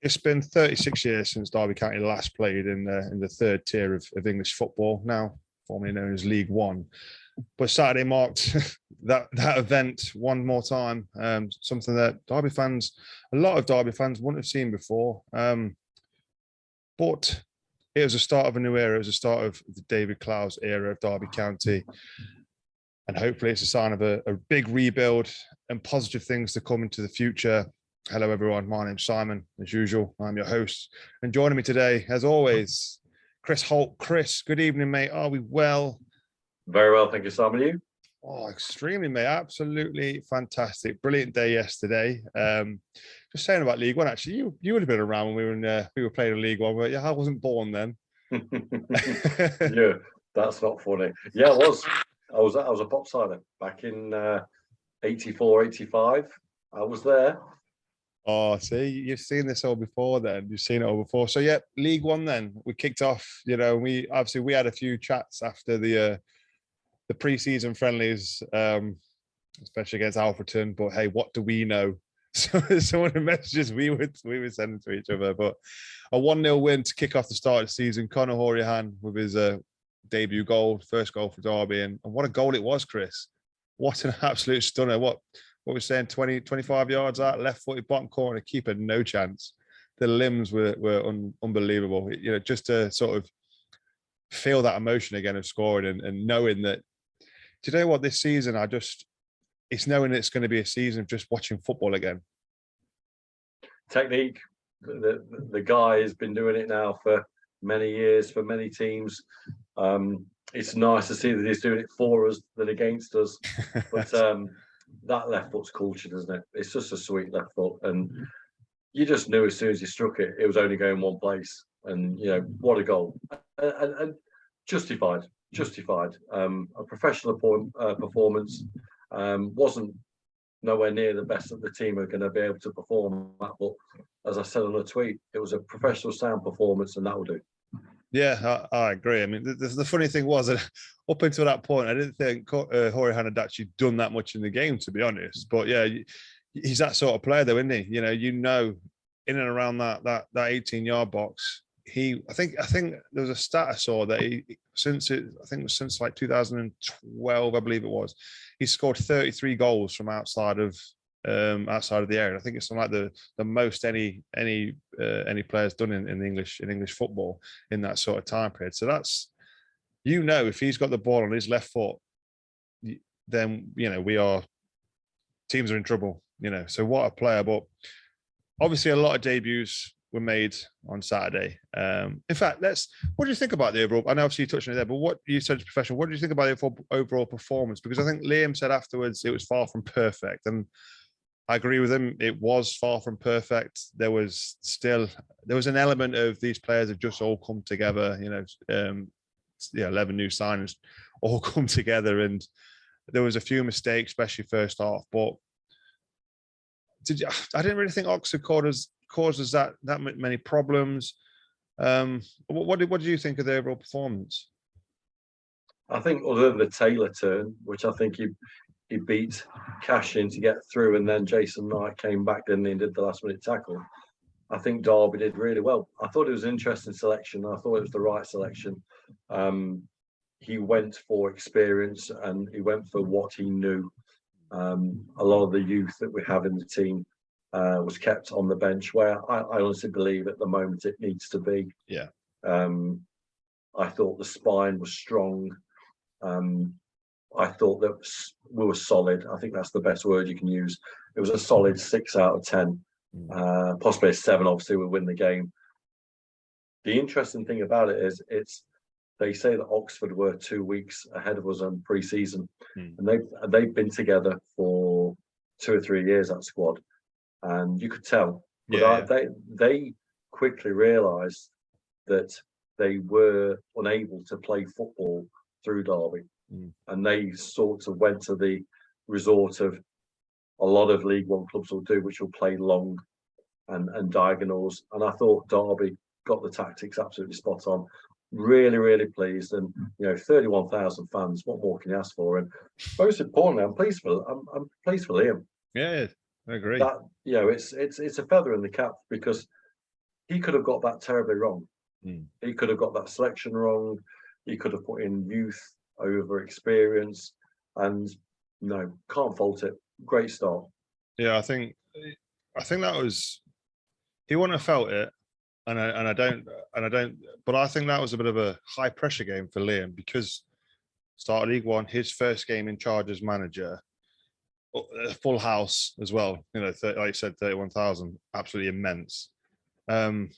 It's been 36 years since Derby County last played in the third tier of English football, now formerly known as League One. But Saturday marked that event one more time, something that Derby fans, a lot of Derby fans, wouldn't have seen before. But it was the start of a new era. It was the start of the David Clowes era of Derby County. And hopefully it's a sign of a big rebuild and positive things to come into the future. Hello, everyone. My name's Simon. As usual, I'm your host. And joining me today, as always, Chris Holt. Chris, good evening, mate. Are we well? Very well, thank you, Simon. You? Oh, extremely, mate. Absolutely fantastic. Brilliant day yesterday. Just saying about League One, actually, you would have been around when we were playing in League One, but yeah, I wasn't born then. Yeah, that's not funny. Yeah, I was a pop sider back in 84, 85. I was there. Oh, see, you've seen this all before then. You've seen it all before. So yeah, League One then. We kicked off, we had a few chats after the pre-season friendlies, especially against Alfreton. But hey, what do we know? So some of the messages we were sending to each other. But a 1-0 win to kick off the start of the season. Conor Hourihan with his debut goal, first goal for Derby. And what a goal it was, Chris. What an absolute stunner. What we're saying, 20, 25 yards out, left-footed bottom corner, keeper, no chance. The limbs were unbelievable. Just to sort of feel that emotion again of scoring and knowing that, do you know what, this season, it's knowing it's going to be a season of just watching football again. Technique. The guy has been doing it now for many years, for many teams. It's nice to see that he's doing it for us than against us. But that left foot's cultured, isn't it? It's just a sweet left foot. And you just knew as soon as he struck it, it was only going one place. And, what a goal. And justified. A professional performance. Wasn't nowhere near the best that the team are going to be able to perform at, but as I said on a tweet, it was a professional sound performance, and that will do. Yeah, I agree. I mean, the funny thing was that up until that point, I didn't think Hourihan had actually done that much in the game, to be honest. But yeah, he's that sort of player, though, isn't he? In and around that 18-yard box. I think there was a stat I saw that since like 2012, I believe it was, he scored 33 goals from outside of the area. I think it's something like the most any player's done in English football in that sort of time period. So that's, if he's got the ball on his left foot, then teams are in trouble. So what a player. But obviously a lot of debuts were made on Saturday. In fact, what do you think about the overall? I know obviously you touched on it there, but what you said as professional, what do you think about the overall performance? Because I think Liam said afterwards it was far from perfect, and I agree with him. It was far from perfect. There was an element of these players have just all come together. 11 new signings all come together, and there was a few mistakes, especially first half. But I didn't really think Oxford caused us that many problems. What do you think of the overall performance? I think other than the Taylor turn, which I think he beat Cash in to get through, and then Jason Knight came back, didn't he, and did the last minute tackle. I think Derby did really well. I thought it was an interesting selection. I thought it was the right selection. He went for experience and he went for what he knew. A lot of the youth that we have in the team was kept on the bench, where I honestly believe at the moment it needs to be. Yeah. I thought the spine was strong. I thought that we were solid. I think that's the best word you can use. It was a solid 6 out of 10, possibly a 7. Obviously, we win the game. The interesting thing about it is, they say that Oxford were 2 weeks ahead of us on pre-season, and they've been together for 2 or 3 years, that squad, and you could tell. But they quickly realised that they were unable to play football through Derby. And they sort of went to the resort of a lot of League One clubs will do, which will play long and diagonals. And I thought Derby got the tactics absolutely spot on. Really, really pleased. And 31,000 fans. What more can you ask for? And most importantly, I'm pleased for Liam. Yeah, I agree. That it's a feather in the cap, because he could have got that terribly wrong. Mm. He could have got that selection wrong. He could have put in youth over experience, and no, can't fault it. Great start. Yeah, I think that was, he wouldn't have felt it, and I don't, but I think that was a bit of a high pressure game for Liam, because started League One, his first game in charge as manager, a full house as well. You know, like you said, 31,000, absolutely immense. And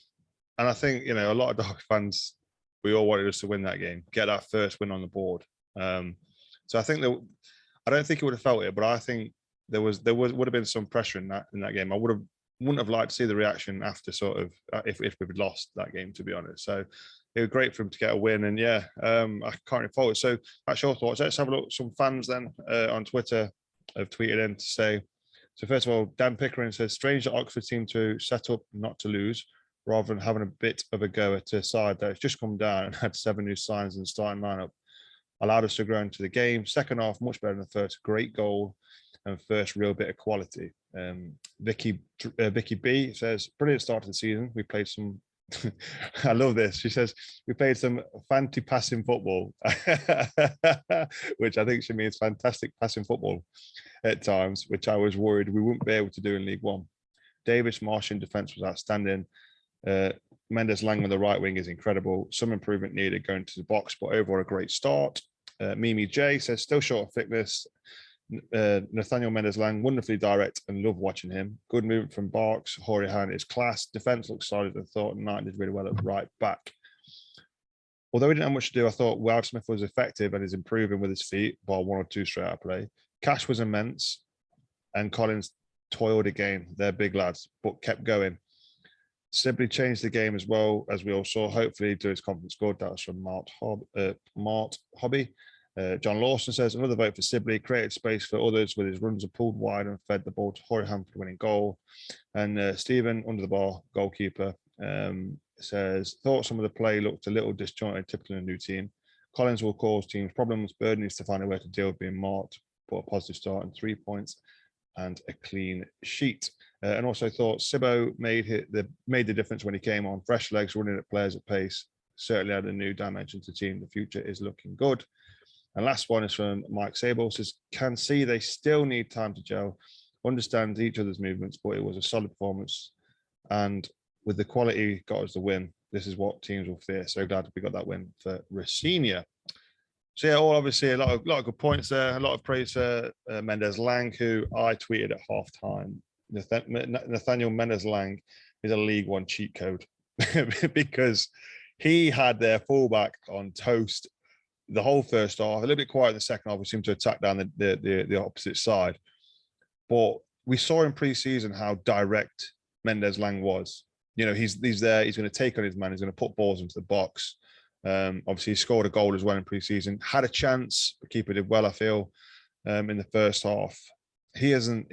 I think, you know, a lot of Derby fans, we all wanted us to win that game, get that first win on the board. So I think that, I don't think he would have felt it, but I think there would have been some pressure in that game. I wouldn't have liked to see the reaction after, sort of, if we'd lost that game, to be honest. So it was great for him to get a win, and yeah, I can't really fault it. So that's your thoughts. Let's have a look. Some fans then on Twitter have tweeted in to say, so first of all, Dan Pickering says, strange that Oxford seem to set up not to lose, rather than having a bit of a go at a side that's just come down and had 7 new signs in the starting lineup. Allowed us to grow into the game. Second half, much better than the first. Great goal and first real bit of quality. Vicky B says, brilliant start to the season. We played some, I love this. She says, we played some fancy passing football, which I think she means fantastic passing football at times, which I was worried we wouldn't be able to do in League One. Davis Marsh in defence was outstanding. Mendes Lang on the right wing is incredible. Some improvement needed going to the box, but overall a great start. Mimi J says, still short of thickness. Nathaniel Mendes Lang, wonderfully direct and love watching him. Good movement from Barks. Hourihan is class. Defence looks solid. I thought Knight did really well at right back. Although he didn't have much to do, I thought Wildsmith was effective and is improving with his feet, bar 1 or 2 straight out of play. Cash was immense, and Collins toiled again. They're big lads, but kept going. Sibley changed the game as well, as we all saw. Hopefully, to his confidence good. That was from Mart Hobby. John Lawson says, another vote for Sibley, created space for others with his runs are pulled wide and fed the ball to Hourihan for the winning goal. And Stephen, under the bar, goalkeeper, says, thought some of the play looked a little disjointed, typical in a new team. Collins will cause teams problems. Byrne needs to find a way to deal with being marked, but a positive start and 3 points and a clean sheet. And also thought Sibbo made the difference when he came on. Fresh legs, running at players at pace, certainly added a new dimension to the team. The future is looking good. And last one is from Mike Sable, says, can see they still need time to gel, understand each other's movements, but it was a solid performance. And with the quality got us the win. This is what teams will fear. So glad we got that win for Racine. So yeah, all obviously a lot of good points there. A lot of praise for Mendes Lang, who I tweeted at halftime. Nathaniel Mendes Lang is a League One cheat code because he had their fullback on toast the whole first half. A little bit quiet in the second half. We seemed to attack down the opposite side, but we saw in pre-season how direct Mendes Lang was. You know, he's there. He's going to take on his man. He's going to put balls into the box. Obviously, he scored a goal as well in pre-season. Had a chance. The keeper did well, I feel, in the first half. He's an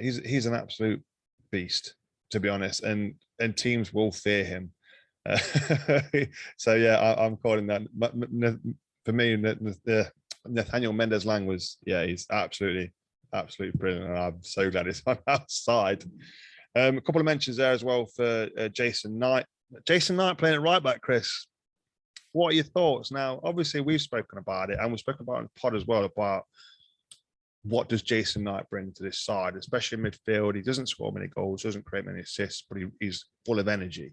absolute beast, to be honest, and teams will fear him. So yeah, I'm calling that. For me, Nathaniel Mendes Lang he's absolutely brilliant, and I'm so glad he's on our side. A couple of mentions there as well for Jason Knight. Jason Knight playing at right back, Chris. What are your thoughts? Now, obviously, we've spoken about it, and we've spoken about it in the pod as well, about what does Jason Knight bring to this side, especially in midfield. He doesn't score many goals, doesn't create many assists, but he's full of energy.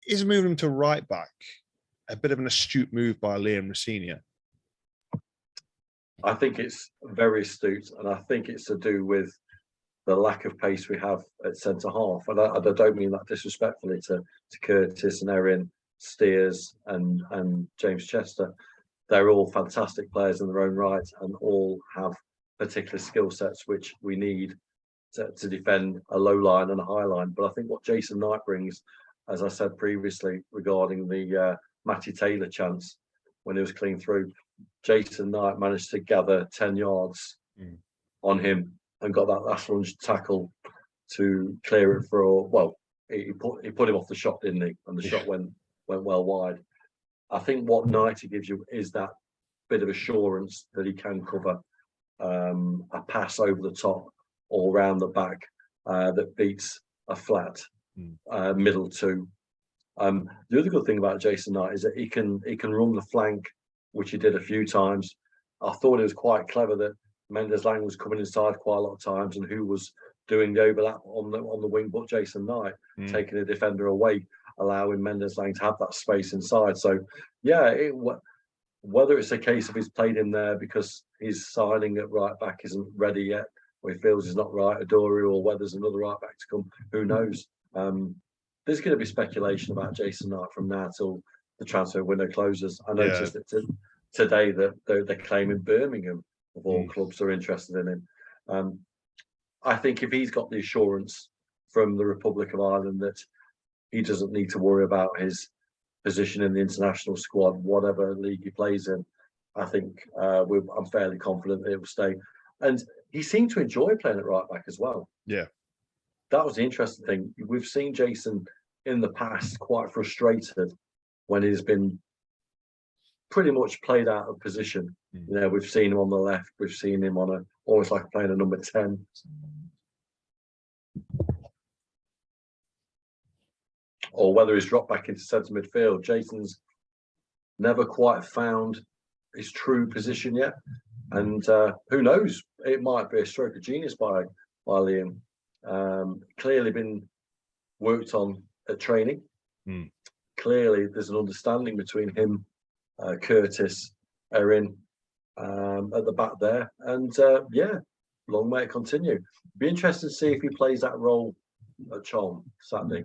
Is moving him to right back a bit of an astute move by Liam Racine? I think it's very astute, and I think it's to do with the lack of pace we have at centre half. And I don't mean that disrespectfully to Curtis and Erin, Steers and James Chester. They're all fantastic players in their own right and all have particular skill sets which we need to defend a low line and a high line. But I think what Jason Knight brings, as I said previously regarding the Matty Taylor chance when he was clean through, Jason Knight managed to gather 10 yards on him and got that last lunge tackle to clear it for, well, he put him off the shot, didn't he? And the shot went well wide. I think what Knighty gives you is that bit of assurance that he can cover a pass over the top or round the back that beats a flat middle two. The other good thing about Jason Knight is that he can run the flank, which he did a few times. I thought it was quite clever that Mendes Lang was coming inside quite a lot of times, and who was doing the overlap on the wing, but Jason Knight taking a defender away, allowing Mendes Lang to have that space inside. So yeah, whether it's a case of he's played him there because his signing at right back isn't ready yet, or he feels he's not right, Adori, or whether there's another right back to come, who knows? There's going to be speculation about Jason Knight from now till the transfer window closes. I noticed that today that they're claiming Birmingham of all clubs are interested in him. I think if he's got the assurance from the Republic of Ireland that he doesn't need to worry about his position in the international squad, whatever league he plays in, I think I'm fairly confident that it will stay. And he seemed to enjoy playing at right back as well. Yeah. That was the interesting thing. We've seen Jason in the past quite frustrated when he's been pretty much played out of position. You know, we've seen him on the left, we've seen him on almost like playing a number 10. Or whether he's dropped back into centre midfield. Jason's never quite found his true position yet. And who knows? It might be a stroke of genius by Liam. Clearly been worked on at training. Clearly there's an understanding between him, Curtis, Erin at the back there. And long may it continue. Be interested to see if he plays that role at Charlton Saturday.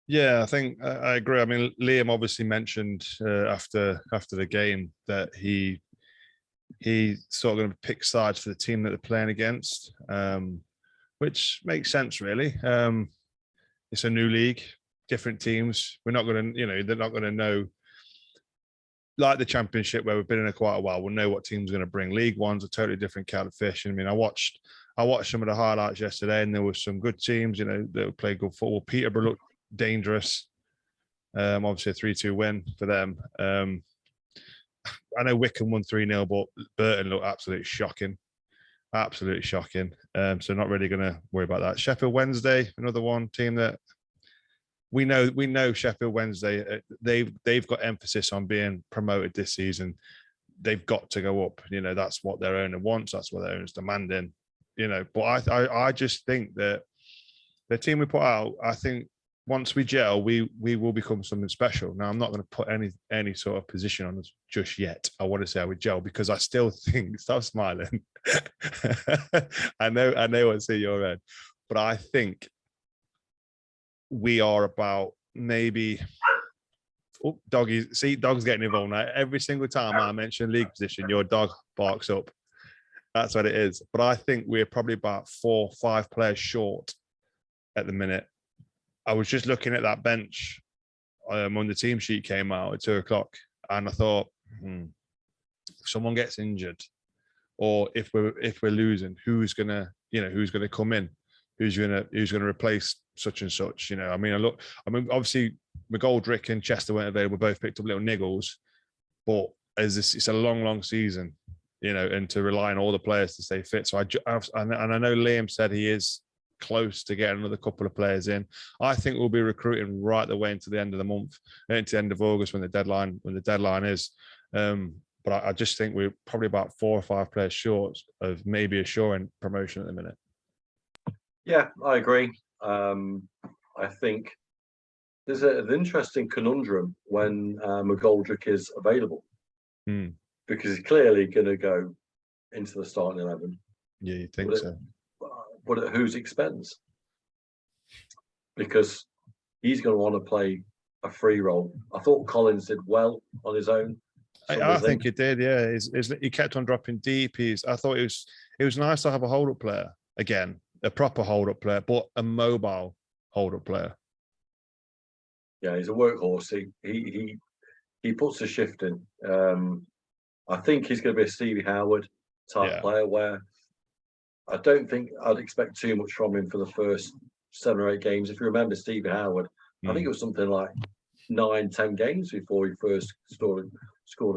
Yeah, I think I agree. I mean, Liam obviously mentioned after the game that he sort of going to pick sides for the team that they're playing against, which makes sense, really. It's a new league, different teams. We're not going to, they're not going to know, like the Championship where we've been in it quite a while. We'll know what team's going to bring. League One's a totally different kettle of fish. I mean, I watched some of the highlights yesterday, and there were some good teams, that play good football. Peterborough looked dangerous. Obviously a 3-2 win for them. I know Wickham won 3-0, but Byrne looked absolutely shocking. Absolutely shocking. So not really going to worry about that. Sheffield Wednesday, another one team that we know Sheffield Wednesday, they've got emphasis on being promoted this season. They've got to go up. That's what their owner wants. That's what their owner's demanding. But I just think that the team we put out, I think once we gel, we will become something special. Now, I'm not going to put any sort of position on us just yet. I want to say we gel because I still think, stop smiling. I know what's in your head, but I think we are about maybe. Oh, dog's getting involved now. Every single time I mention league position, your dog barks up. That's what it is. But I think we're probably about 4 or 5 players short at the minute. I was just looking at that bench when the team sheet came out at 2:00, and I thought, if someone gets injured, or if we're losing, who's gonna come in, who's gonna replace such and such. I mean, obviously McGoldrick and Chester weren't available, both picked up little niggles, but it's a long season, and to rely on all the players to stay fit. So I know Liam said he is close to getting another couple of players in. I think we'll be recruiting right the way into the end of the month, into the end of August when the deadline is. But I just think we're probably about 4 or 5 players short of maybe assuring promotion at the minute. Yeah, I agree. I think there's an interesting conundrum when McGoldrick is available, because he's clearly going to go into the starting 11. Yeah, you think so? But at whose expense? Because he's going to want to play a free role. I thought Collins did well on his own. I think he did, yeah. He kept on dropping deep. I thought it was nice to have a hold-up player again, a proper hold-up player, but a mobile hold-up player. Yeah, he's a workhorse. He puts the shift in. I think he's going to be a Stevie Howard type player, where I don't think I'd expect too much from him for the first 7 or 8 games. If you remember Stevie Howard, I think it was something like 9-10 games before he first scored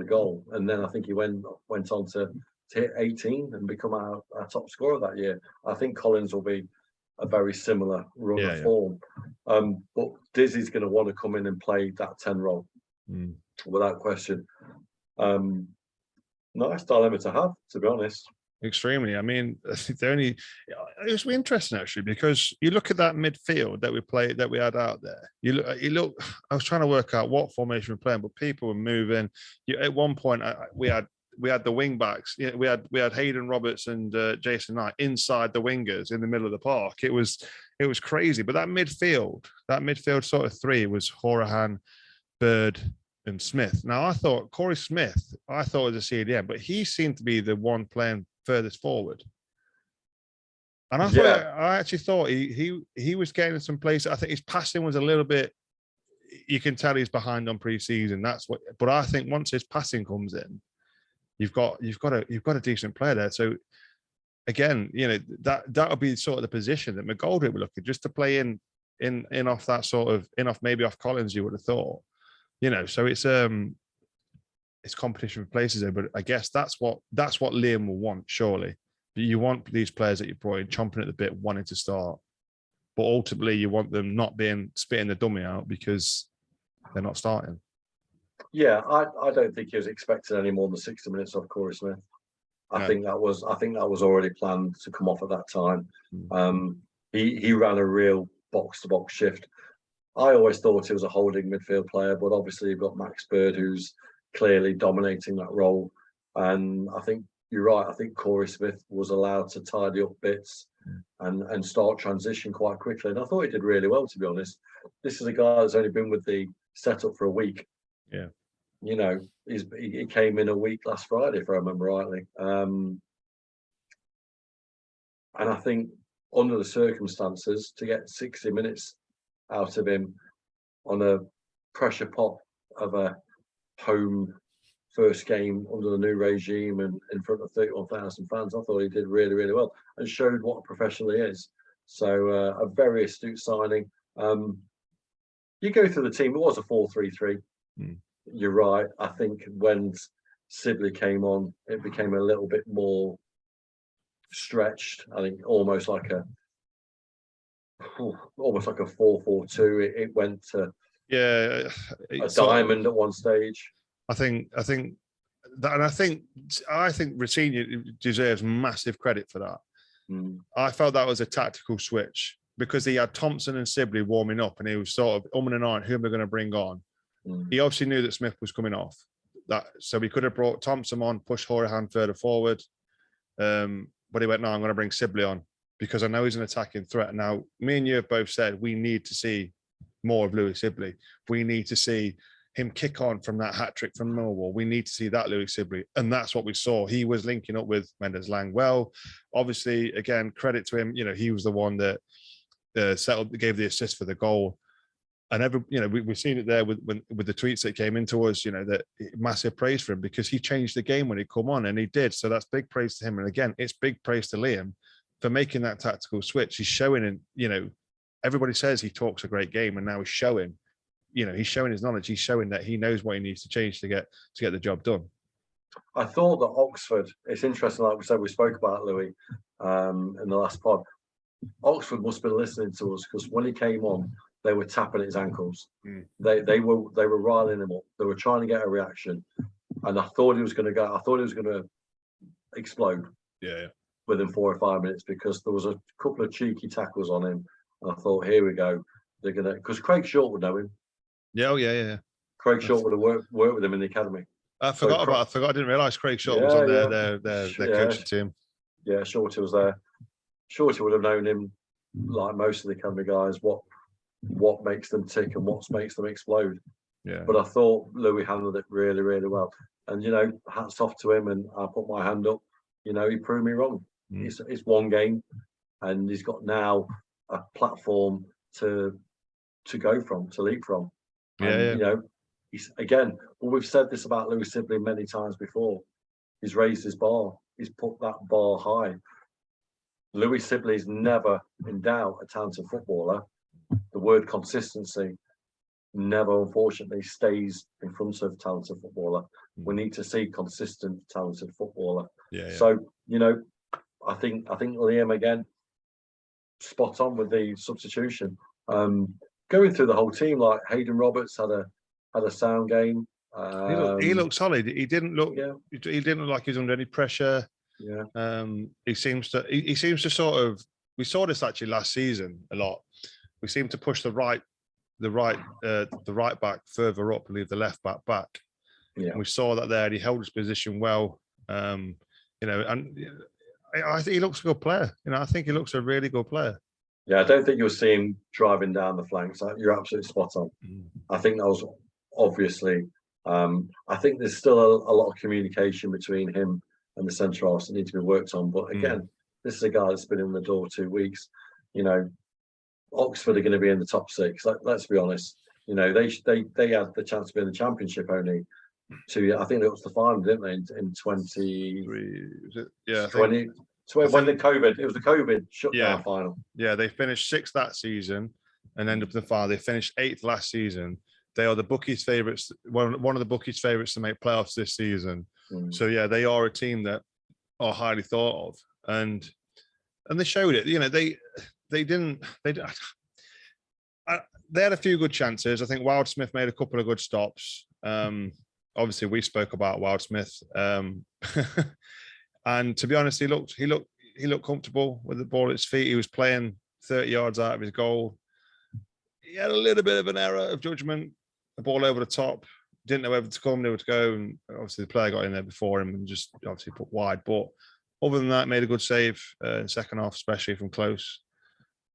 a goal, and then I think he went on to hit 18 and become our top scorer that year. I think Collins will be a very similar run of form. But Dizzy's going to want to come in and play that 10 role without question. Nice dilemma to have, to be honest. Extremely. I mean, it was interesting actually, because you look at that midfield that we had out there. You look. I was trying to work out what formation we're playing, but people were moving. At one point, we had the wing backs. We had Hayden Roberts and Jason Knight inside the wingers in the middle of the park. It was crazy. But that midfield sort of three was Horahan, Bird, and Smith. Now I thought Corey Smith, was a CDM, but he seemed to be the one playing furthest forward. And I actually thought he was getting some places. I think his passing was a little bit. You can tell he's behind on pre-season. But I think once his passing comes in, you've got a decent player there. So again, that'll be sort of the position that McGoldrick would look at, just to play in off that sort of maybe off Collins. You would have thought. So it's competition for places there, but I guess that's what Liam will want, surely. You want these players that you brought in chomping at the bit, wanting to start, but ultimately you want them not spitting the dummy out because they're not starting. Yeah, I don't think he was expecting any more than 60 minutes off Corey Smith. I think that was already planned to come off at that time. He ran a real box to box shift. I always thought he was a holding midfield player, but obviously you've got Max Bird, who's clearly dominating that role. And I think you're right. I think Corey Smith was allowed to tidy up bits and start transition quite quickly. And I thought he did really well, to be honest. This is a guy that's only been with the setup for a week. Yeah. He came in a week last Friday, if I remember rightly. And I think under the circumstances, to get 60 minutes out of him on a pressure pot of a home first game under the new regime and in front of 31,000 fans, I thought he did really, really well and showed what a professional he is. So a very astute signing. You go through the team, it was a 4-3-3. You're right. I think when Sibley came on, it became a little bit more stretched. I think almost like a 4-4-2. It went to a diamond at one stage. I think that, and I think Rosini deserves massive credit for that. I felt that was a tactical switch because he had Thompson and Sibley warming up, and he was sort of and ahhing who am I going to bring on. He obviously knew that Smith was coming off, so he could have brought Thompson on, pushed Horahan further forward, but he went, no, I'm going to bring Sibley on because I know he's an attacking threat. Now, me and you have both said we need to see more of Louis Sibley. We need to see him kick on from that hat-trick from Millwall. We need to see that Louis Sibley, and that's what we saw. He was linking up with Mendes Lang well. Obviously, again, credit to him. He was the one that gave the assist for the goal. And we've seen it there with the tweets that came into us, that massive praise for him because he changed the game when he come on, and he did. So that's big praise to him. And again, it's big praise to Liam for making that tactical switch. He's showing, everybody says he talks a great game, and now he's showing, he's showing his knowledge. He's showing that he knows what he needs to change to get the job done. I thought that Oxford, it's interesting, like we said, we spoke about Louis in the last pod. Oxford must have been listening to us because when he came on, they were tapping at his ankles. They were riling him up. They were trying to get a reaction, and I thought he was going to go. I thought he was going to explode. Yeah. Within 4 or 5 minutes because there was a couple of cheeky tackles on him, and I thought, here we go. They're gonna because Craig Short would know him. Yeah. Craig Short would have worked with him in the academy. I forgot. I didn't realise Craig Short was on their coaching team. Yeah, Shorty was there. Shorty would have known him, like most of the academy guys, what makes them tick and what makes them explode. Yeah. But I thought Louis handled it really, really well. And hats off to him. And I put my hand up. He proved me wrong. It's one game, and he's got now a platform to go from, to leap from. And, he's again. Well, we've said this about Louis Sibley many times before. He's raised his bar. He's put that bar high. Louis Sibley's never in doubt a talented footballer. The word consistency never, unfortunately, stays in front of talented footballer. We need to see consistent, talented footballer. Yeah. So, I think Liam again spot on with the substitution. going through the whole team, like Hayden Roberts had a sound game. He looked solid. He didn't look. Yeah. He didn't look like he was under any pressure. Yeah. He seems to sort of. We saw this actually last season a lot. We seem to push the right back further up and leave the left back. Yeah. And we saw that there. He held his position well. And I think he looks a good player. I think he looks a really good player. Yeah, I don't think you'll see him driving down the flanks. You're absolutely spot on. I think that was obviously. I think there's still a lot of communication between him and the centre halves that need to be worked on. But again, this is a guy that's been in the door 2 weeks. Oxford are going to be in the top 6. Let's be honest. They had the chance to be in the Championship only 2 years. I think it was the final, didn't they? In 20. Yeah. 20. It was the COVID shutdown final. Yeah, they finished 6th that season and ended up in the final. They finished 8th last season. They are the bookies' favourites. One of the bookies' favourites to make playoffs this season. So yeah, they are a team that are highly thought of, and they showed it. They had a few good chances. I think Wildsmith made a couple of good stops. Obviously, we spoke about Wildsmith, and to be honest, he looked comfortable with the ball at his feet. He was playing 30 yards out of his goal. He had a little bit of an error of judgment. The ball over the top, didn't know whether to come, nowhere to go, and obviously the player got in there before him and just obviously put wide. But other than that, made a good save in the second half, especially from Clowes.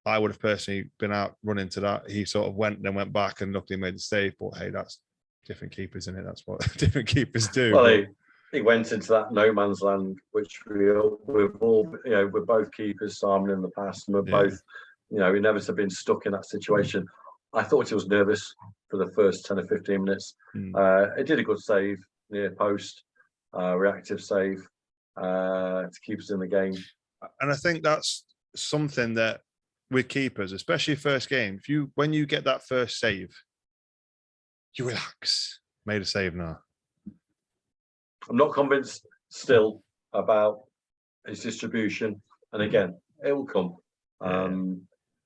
I would have personally been out running to that. He sort of went back and luckily made the save. But hey, that's different keepers, isn't it? That's what different keepers do. Well, he went into that no man's land, which we've all, we're both keepers, Simon, in the past, and we're both, we never have been stuck in that situation. I thought he was nervous for the first 10 or 15 minutes. He did a good save near post, reactive save to keep us in the game. And I think that's something that with keepers, especially first game, when you get that first save, you relax. Made a save now. I'm not convinced still about his distribution, and again, it will come.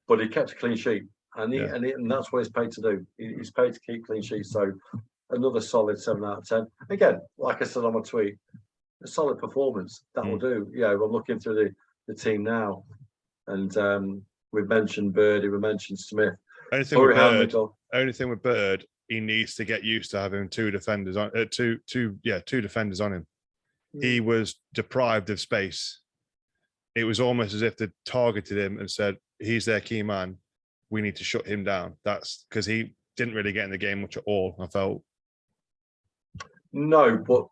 But he kept a clean sheet. And that's what he's paid to do. He's paid to keep clean sheets. So another solid 7 out of 10. Again, like I said on my tweet, a solid performance. That will do. I'm looking through the team now, and we've mentioned Birdie, we mentioned Smith. Only thing with Bird, he needs to get used to having two defenders on two defenders on him. He was deprived of space. It was almost as if they targeted him and said, "He's their key man. We need to shut him down." That's because he didn't really get in the game much at all, I felt. No, but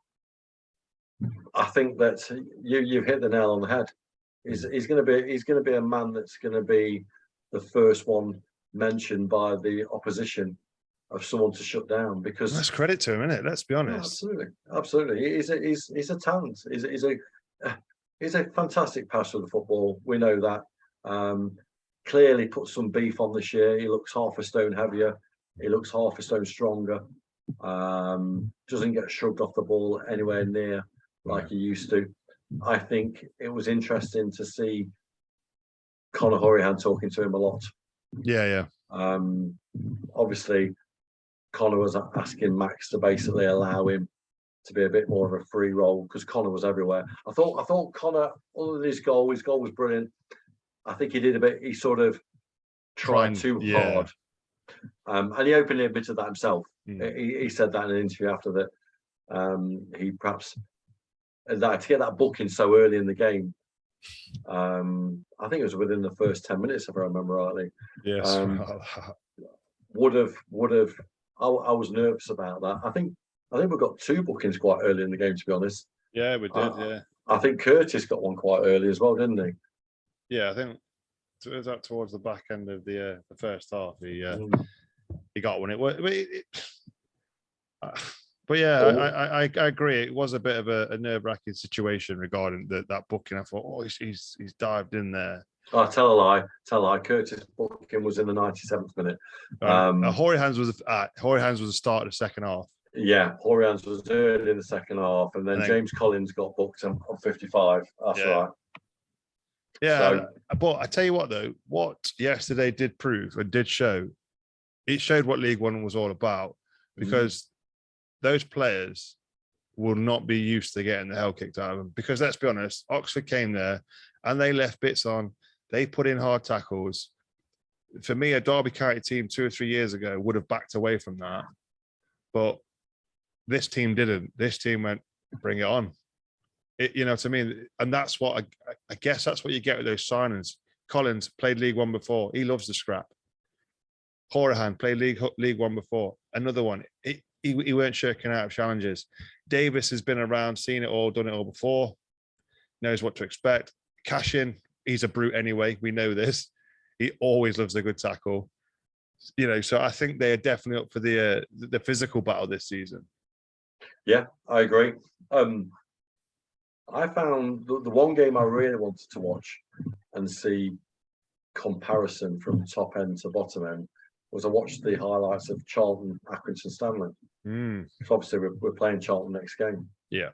I think that you've hit the nail on the head. He's going to be a man that's going to be the first one mentioned by the opposition of someone to shut down, because that's credit to him, isn't it? Let's be honest. Absolutely. He's a talent. He's a fantastic passer of the football. We know that. Clearly put some beef on this year. He looks half a stone heavier. He looks half a stone stronger. Doesn't get shrugged off the ball anywhere near like he used to. I think it was interesting to see Conor Hourihane talking to him a lot. Yeah. Obviously, Conor was asking Max to basically allow him to be a bit more of a free role, because Conor was everywhere. I thought Conor, other than his goal was brilliant. I think he did a bit. He sort of tried too hard, and he openly admitted that himself. He said that in an interview after that. He perhaps to get that booking so early in the game. I think it was within the first 10 minutes, if I remember rightly. Yes. Would have. I was nervous about that. I think we got 2 bookings quite early in the game, to be honest. Yeah, we did. I think Curtis got one quite early as well, didn't he? Yeah, I think it was that towards the back end of the first half. He got one. But yeah, I agree. It was a bit of a nerve-wracking situation regarding that booking. I thought, he's dived in there. Oh, tell a lie. Curtis' booking was in the 97th minute. Hourihane's was the start of the second half. Yeah, Hourihane's was early in the second half, and then James Collins got booked on 55. That's right. Yeah, but I tell you what, though, what yesterday did prove and did show it showed what League One was all about, because those players will not be used to getting the hell kicked out of them. Because let's be honest, Oxford came there and they left bits on. They put in hard tackles. For me, a Derby County team 2 or 3 years ago would have backed away from that. But this team didn't. This team went, bring it on. You know what I mean? And that's what I guess that's what you get with those signings. Collins played League One before. He loves the scrap. Horahan played League One before. Another one. He weren't shirking out of challenges. Davis has been around, seen it all, done it all before, knows what to expect. Cashin, he's a brute anyway. We know this. He always loves a good tackle. You know, so I think they are definitely up for the physical battle this season. Yeah, I agree. I found the one game I really wanted to watch and see comparison from top end to bottom end was I watched the highlights of Charlton, Accrington Stanley. Obviously, we're playing Charlton next game. Yeah.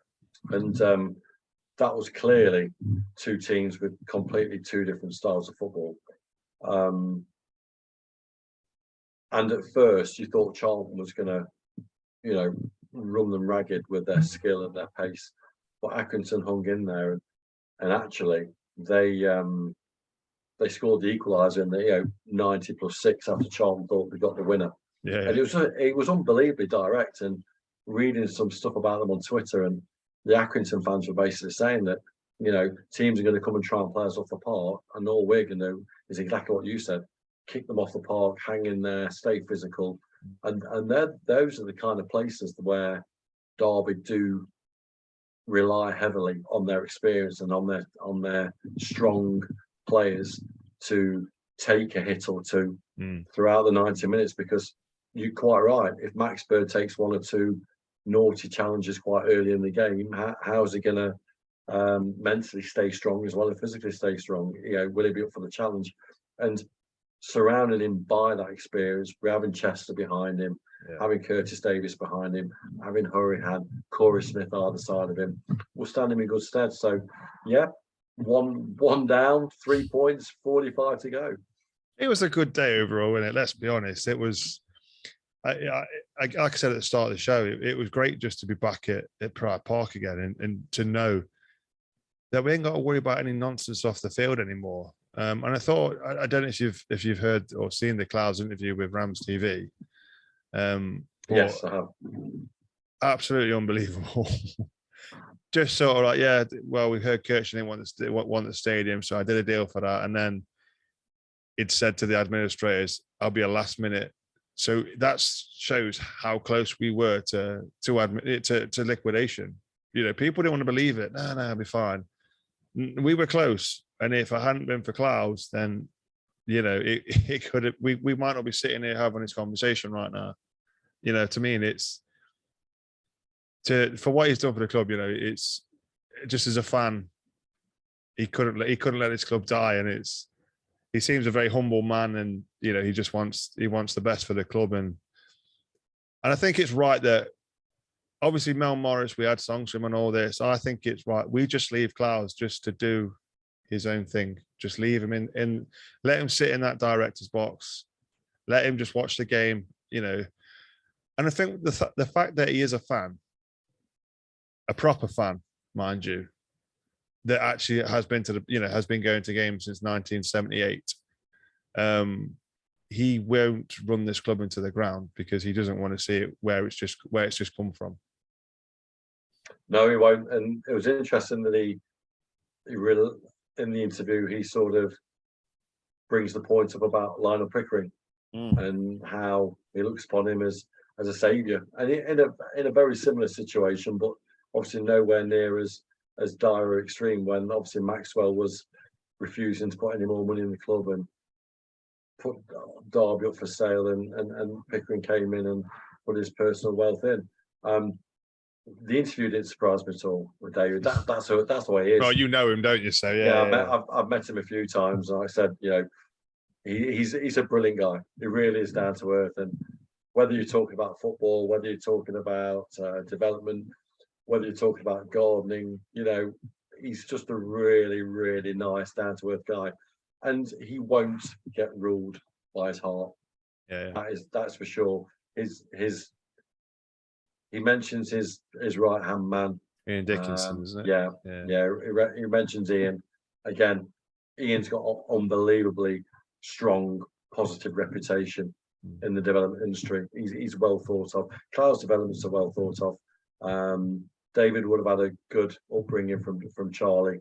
And that was clearly two teams with completely two different styles of football. And at first, you thought Charlton was going to, you know, run them ragged with their skill and their pace. But Accrington hung in there, and actually they scored the equaliser in the 90+6 after Charlton thought they got the winner. Yeah. And it was unbelievably direct. And reading some stuff about them on Twitter, and the Accrington fans were basically saying that, you know, teams are going to come and try and play us off the park, and all we're going to do is exactly what you said: kick them off the park, hang in there, stay physical, and those are the kind of places where Derby do rely heavily on their experience and on their strong players to take a hit or two throughout the 90 minutes. Because you're quite right, if Max Bird takes one or two naughty challenges quite early in the game, how is he going to mentally stay strong as well as physically stay strong? You know, will he be up for the challenge? And surrounding him by that experience, we're having Chester behind him, having Curtis Davis behind him, having Horahan, Corey Smith either side of him, will stand him in good stead. So, yeah, one down, 3 points, 45 to go. It was a good day overall, wasn't it? Let's be honest. It was, like I said at the start of the show, it was great just to be back at Pride Park again and to know that we ain't got to worry about any nonsense off the field anymore. And I thought, I don't know if you've heard or seen the Clowes interview with RamsTv. Yes, I have. Absolutely unbelievable. Just sort of like, yeah, well, we heard Kirchner didn't want the stadium, so I did a deal for that. And then it said to the administrators, I'll be a last minute. So that shows how close we were to liquidation. You know, people didn't want to believe it. No, I'll be fine. We were close. And if it hadn't been for Clowes, then, you know, it could have, we might not be sitting here having this conversation right now. You know, to me, it's for what he's done for the club, you know, it's just as a fan, he couldn't let his club die. And he seems a very humble man, and, you know, he wants the best for the club. And I think it's right that obviously Mel Morris, we had songs from him and all this. I think it's right. We just leave Clowes just to do his own thing. Just leave him in, let him sit in that director's box. Let him just watch the game, you know. And I think the fact that he is a fan, a proper fan, mind you, that actually has been has been going to games since 1978. He won't run this club into the ground because he doesn't want to see it where it's just come from. No, he won't. And it was interesting that he really, in the interview, he sort of brings the point up about Lionel Pickering and how he looks upon him as a saviour, and in a very similar situation, but obviously nowhere near as dire or extreme, when obviously Maxwell was refusing to put any more money in the club and put Derby up for sale, and Pickering came in and put his personal wealth in. The interview didn't surprise me at all with David. That's the way he is. Well, you know him, don't you? So yeah. I've met him a few times, and like I said, you know, he's a brilliant guy. He really is down to earth. And whether you're talking about football, whether you're talking about development, whether you're talking about gardening, you know, he's just a really, really nice, down to earth guy, and he won't get ruled by his heart. Yeah. That's for sure. He mentions his right hand man. Ian Dickinson, isn't it? Yeah. He mentions Ian again. Ian's got an unbelievably strong, positive reputation in the development industry. He's well thought of. Clowes developments are well thought of. David would have had a good upbringing from Charlie,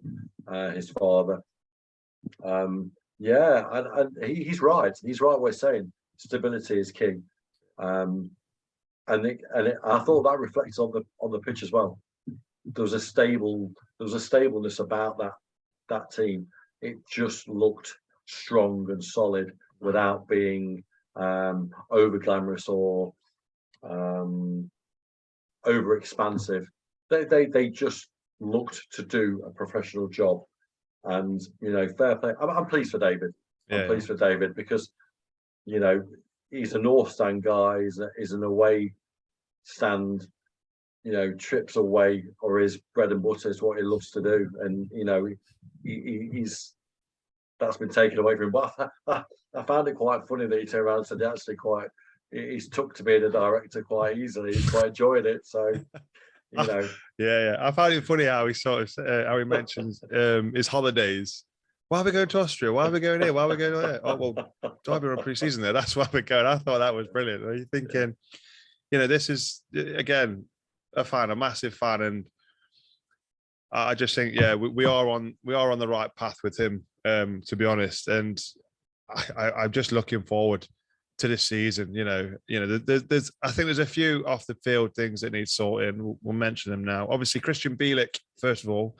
his father. And he's right. He's right. We're saying stability is king. I thought that reflects on the pitch as well. There was a stableness about that team. It just looked strong and solid without being over glamorous or over expansive. They just looked to do a professional job, and fair play. I'm pleased for David. I'm pleased for David because he's a North Stand guy. He's an away stand. Trips away or his bread and butter is what he loves to do, and he's that's been taken away from him. But I found it quite funny that he turned around and said he's took to being a director quite easily. He's quite enjoyed it. So I found it funny how he how he mentions his holidays. Why are we going to Austria? Why are we going here? Why are we going there? Oh well, Derby are on pre-season there. That's why we're going. I thought that was brilliant. Are you thinking? This is again a massive fan, and I just think we are on the right path with him, to be honest. And I'm just looking forward to this season. There's I think there's a few off the field things that need sorting. We'll mention them now. Obviously, Christian Bielik, first of all,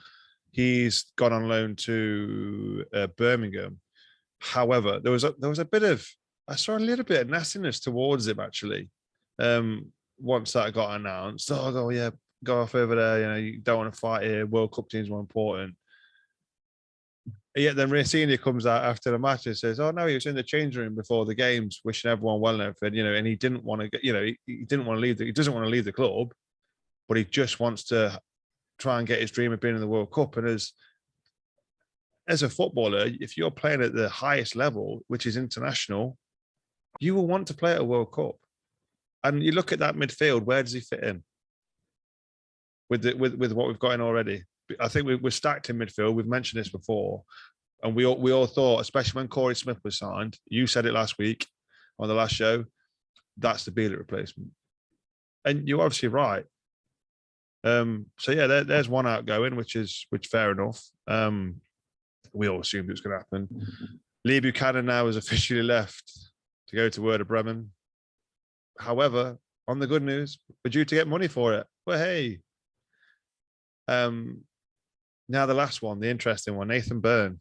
he's gone on loan to Birmingham. However, there was a bit of I saw a little bit of nastiness towards him actually. Once that got announced, go off over there. You don't want to fight here. World Cup team's more important. Yet then Racini comes out after the match and says, "Oh no, he was in the change room before the games, wishing everyone well and everything." And he didn't want to get, he didn't want to leave. He doesn't want to leave the club, but he just wants to try and get his dream of being in the World Cup. And as a footballer, if you're playing at the highest level, which is international, you will want to play at a World Cup. And you look at that midfield, where does he fit in with what we've got in already? I think we're stacked in midfield. We've mentioned this before, and we all thought, especially when Corey Smith was signed, you said it last week on the last show, that's the Bielik replacement, and you're obviously right. There's one outgoing, which fair enough. We all assumed it was going to happen. Lee Buchanan now has officially left to go to Werder Bremen. However, on the good news, we're due to get money for it. Well, hey. Now the last one, the interesting one, Nathan Byrne.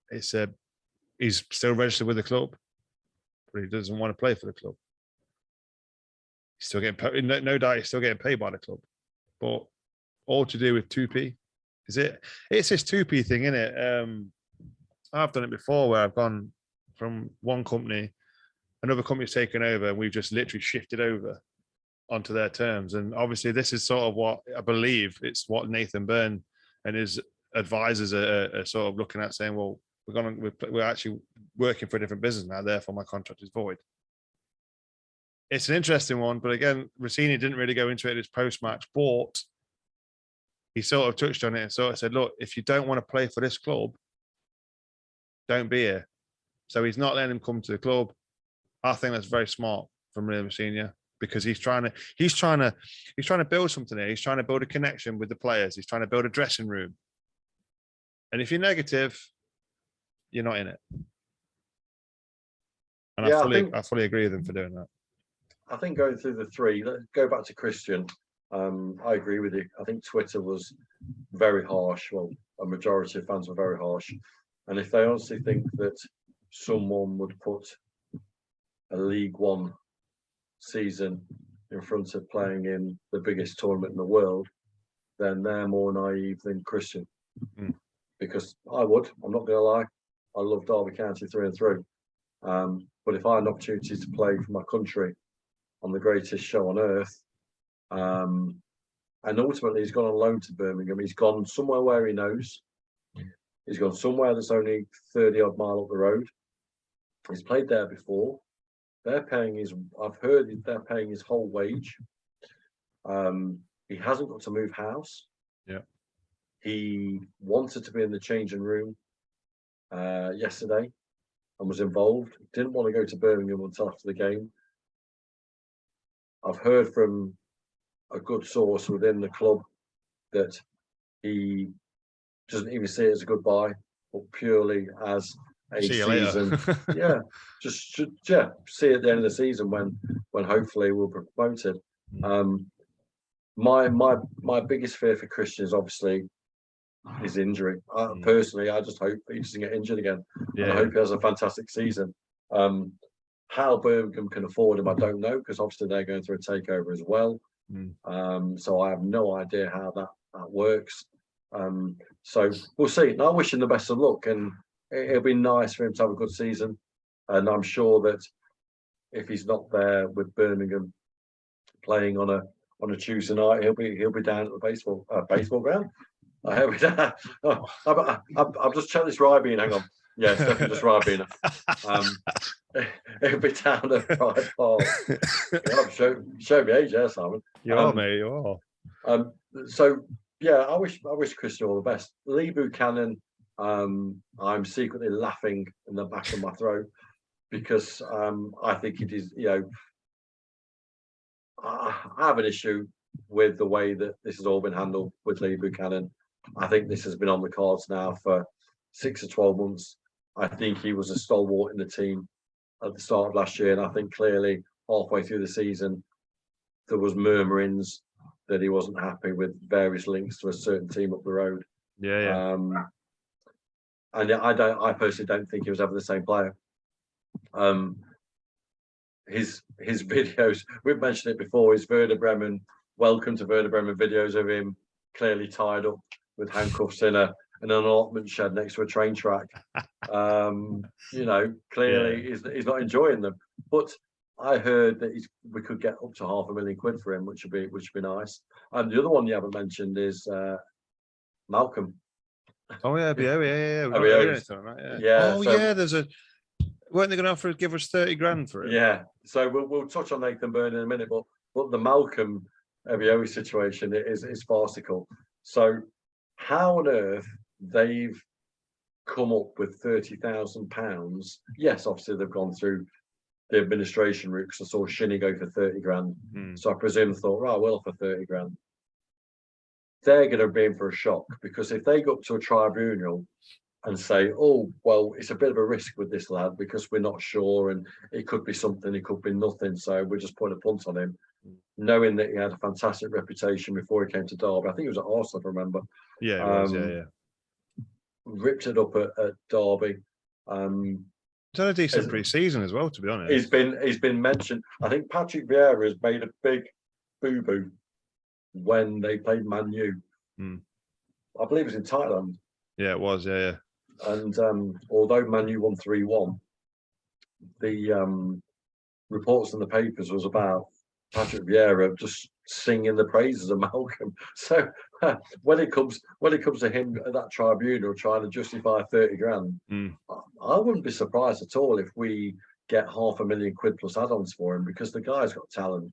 He's still registered with the club, but he doesn't want to play for the club. He's still getting no doubt. He's still getting paid by the club, but all to do with 2p. Is it? It's this 2p thing, isn't it? I've done it before where I've gone from one company, another company's taken over, and we've just literally shifted over onto their terms. And obviously this is sort of what I believe it's what Nathan Byrne and his advisors are sort of looking at, saying, well, we're actually working for a different business now, therefore my contract is void. It's an interesting one, but again, Rossini didn't really go into it in his post-match, but he sort of touched on it and sort of said, look, if you don't want to play for this club, don't be here. So he's not letting him come to the club. I think that's very smart from Rossini, because he's trying to build something here. He's trying to build a connection with the players. He's trying to build a dressing room. And if you're negative, you're not in it. And I fully agree with him for doing that. I think going through the three, let's go back to Christian. I agree with you. I think Twitter was very harsh. Well, a majority of fans were very harsh. And if they honestly think that someone would put a League One season in front of playing in the biggest tournament in the world, then they're more naive than Christian. Because I'm not going to lie, I love Derby County through and through. But if I had an opportunity to play for my country on the greatest show on earth, and ultimately he's gone on loan to Birmingham, he's gone somewhere where he knows. He's gone somewhere that's only 30 odd mile up the road. He's played there before. They're paying his. I've heard they're paying his whole wage. He hasn't got to move house. Yeah. He wanted to be in the changing room yesterday and was involved. Didn't want to go to Birmingham until after the game. I've heard from a good source within the club that he doesn't even see it as a goodbye, but purely as a season. Yeah, just see at the end of the season when hopefully we'll be promoted. My biggest fear for Christian is obviously his injury. Personally, I just hope he doesn't get injured again. And I hope he has a fantastic season. How Birmingham can afford him, I don't know, because obviously they're going through a takeover as well. So I have no idea how that works. So we'll see. And I wish him the best of luck, and it'll be nice for him to have a good season. And I'm sure that if he's not there with Birmingham playing on a Tuesday night, he'll be down at the baseball ground. He'll be down. I've just checked this Rybeen. Hang on. Yeah, it's definitely just Rybeen. He'll be down at Pride Park. Show me age, yeah, Simon. You are, mate. You are. So yeah, I wish Christian all the best. Lee Buchanan, I'm secretly laughing in the back of my throat because I think it is. I have an issue with the way that this has all been handled with Lee Buchanan. I think this has been on the cards now for 6 or 12 months. I think he was a stalwart in the team at the start of last year, and I think clearly halfway through the season there was murmurings that he wasn't happy with various links to a certain team up the road. And I personally don't think he was ever the same player. His videos, we've mentioned it before, his Werder Bremen, welcome to Werder Bremen videos of him clearly tied up with handcuffs in an allotment shed next to a train track. Clearly he's not enjoying them. But I heard that we could get up to £500,000 for him, which would be nice. And the other one you haven't mentioned is Malcolm. Oh yeah, there's weren't they going to give us 30 grand for it? Yeah. So we'll touch on Nathan Byrne in a minute, but the Malcolm Ebiowi situation is farcical. So how on earth they've come up with £30,000? Yes, obviously they've gone through the administration route because I saw Shinny go for 30 grand. So I presume they thought, right, we'll offer 30 grand. They're going to be in for a shock because if they go up to a tribunal and say, oh, well, it's a bit of a risk with this lad because we're not sure and it could be something, it could be nothing, so we're just putting a punt on him, knowing that he had a fantastic reputation before he came to Derby. I think he was at Arsenal, if I remember. Yeah, it was, ripped it up at Derby. He's had a decent pre-season as well, to be honest. He's been mentioned. I think Patrick Vieira has made a big boo-boo when they played Man U. I believe it was in Thailand. Yeah, it was, yeah. And although Man U won 3-1, the reports in the papers was about Patrick Vieira just singing the praises of Malcolm. So when it comes to him at that tribunal trying to justify 30 grand, I wouldn't be surprised at all if we get £500,000 plus add-ons for him because the guy's got talent.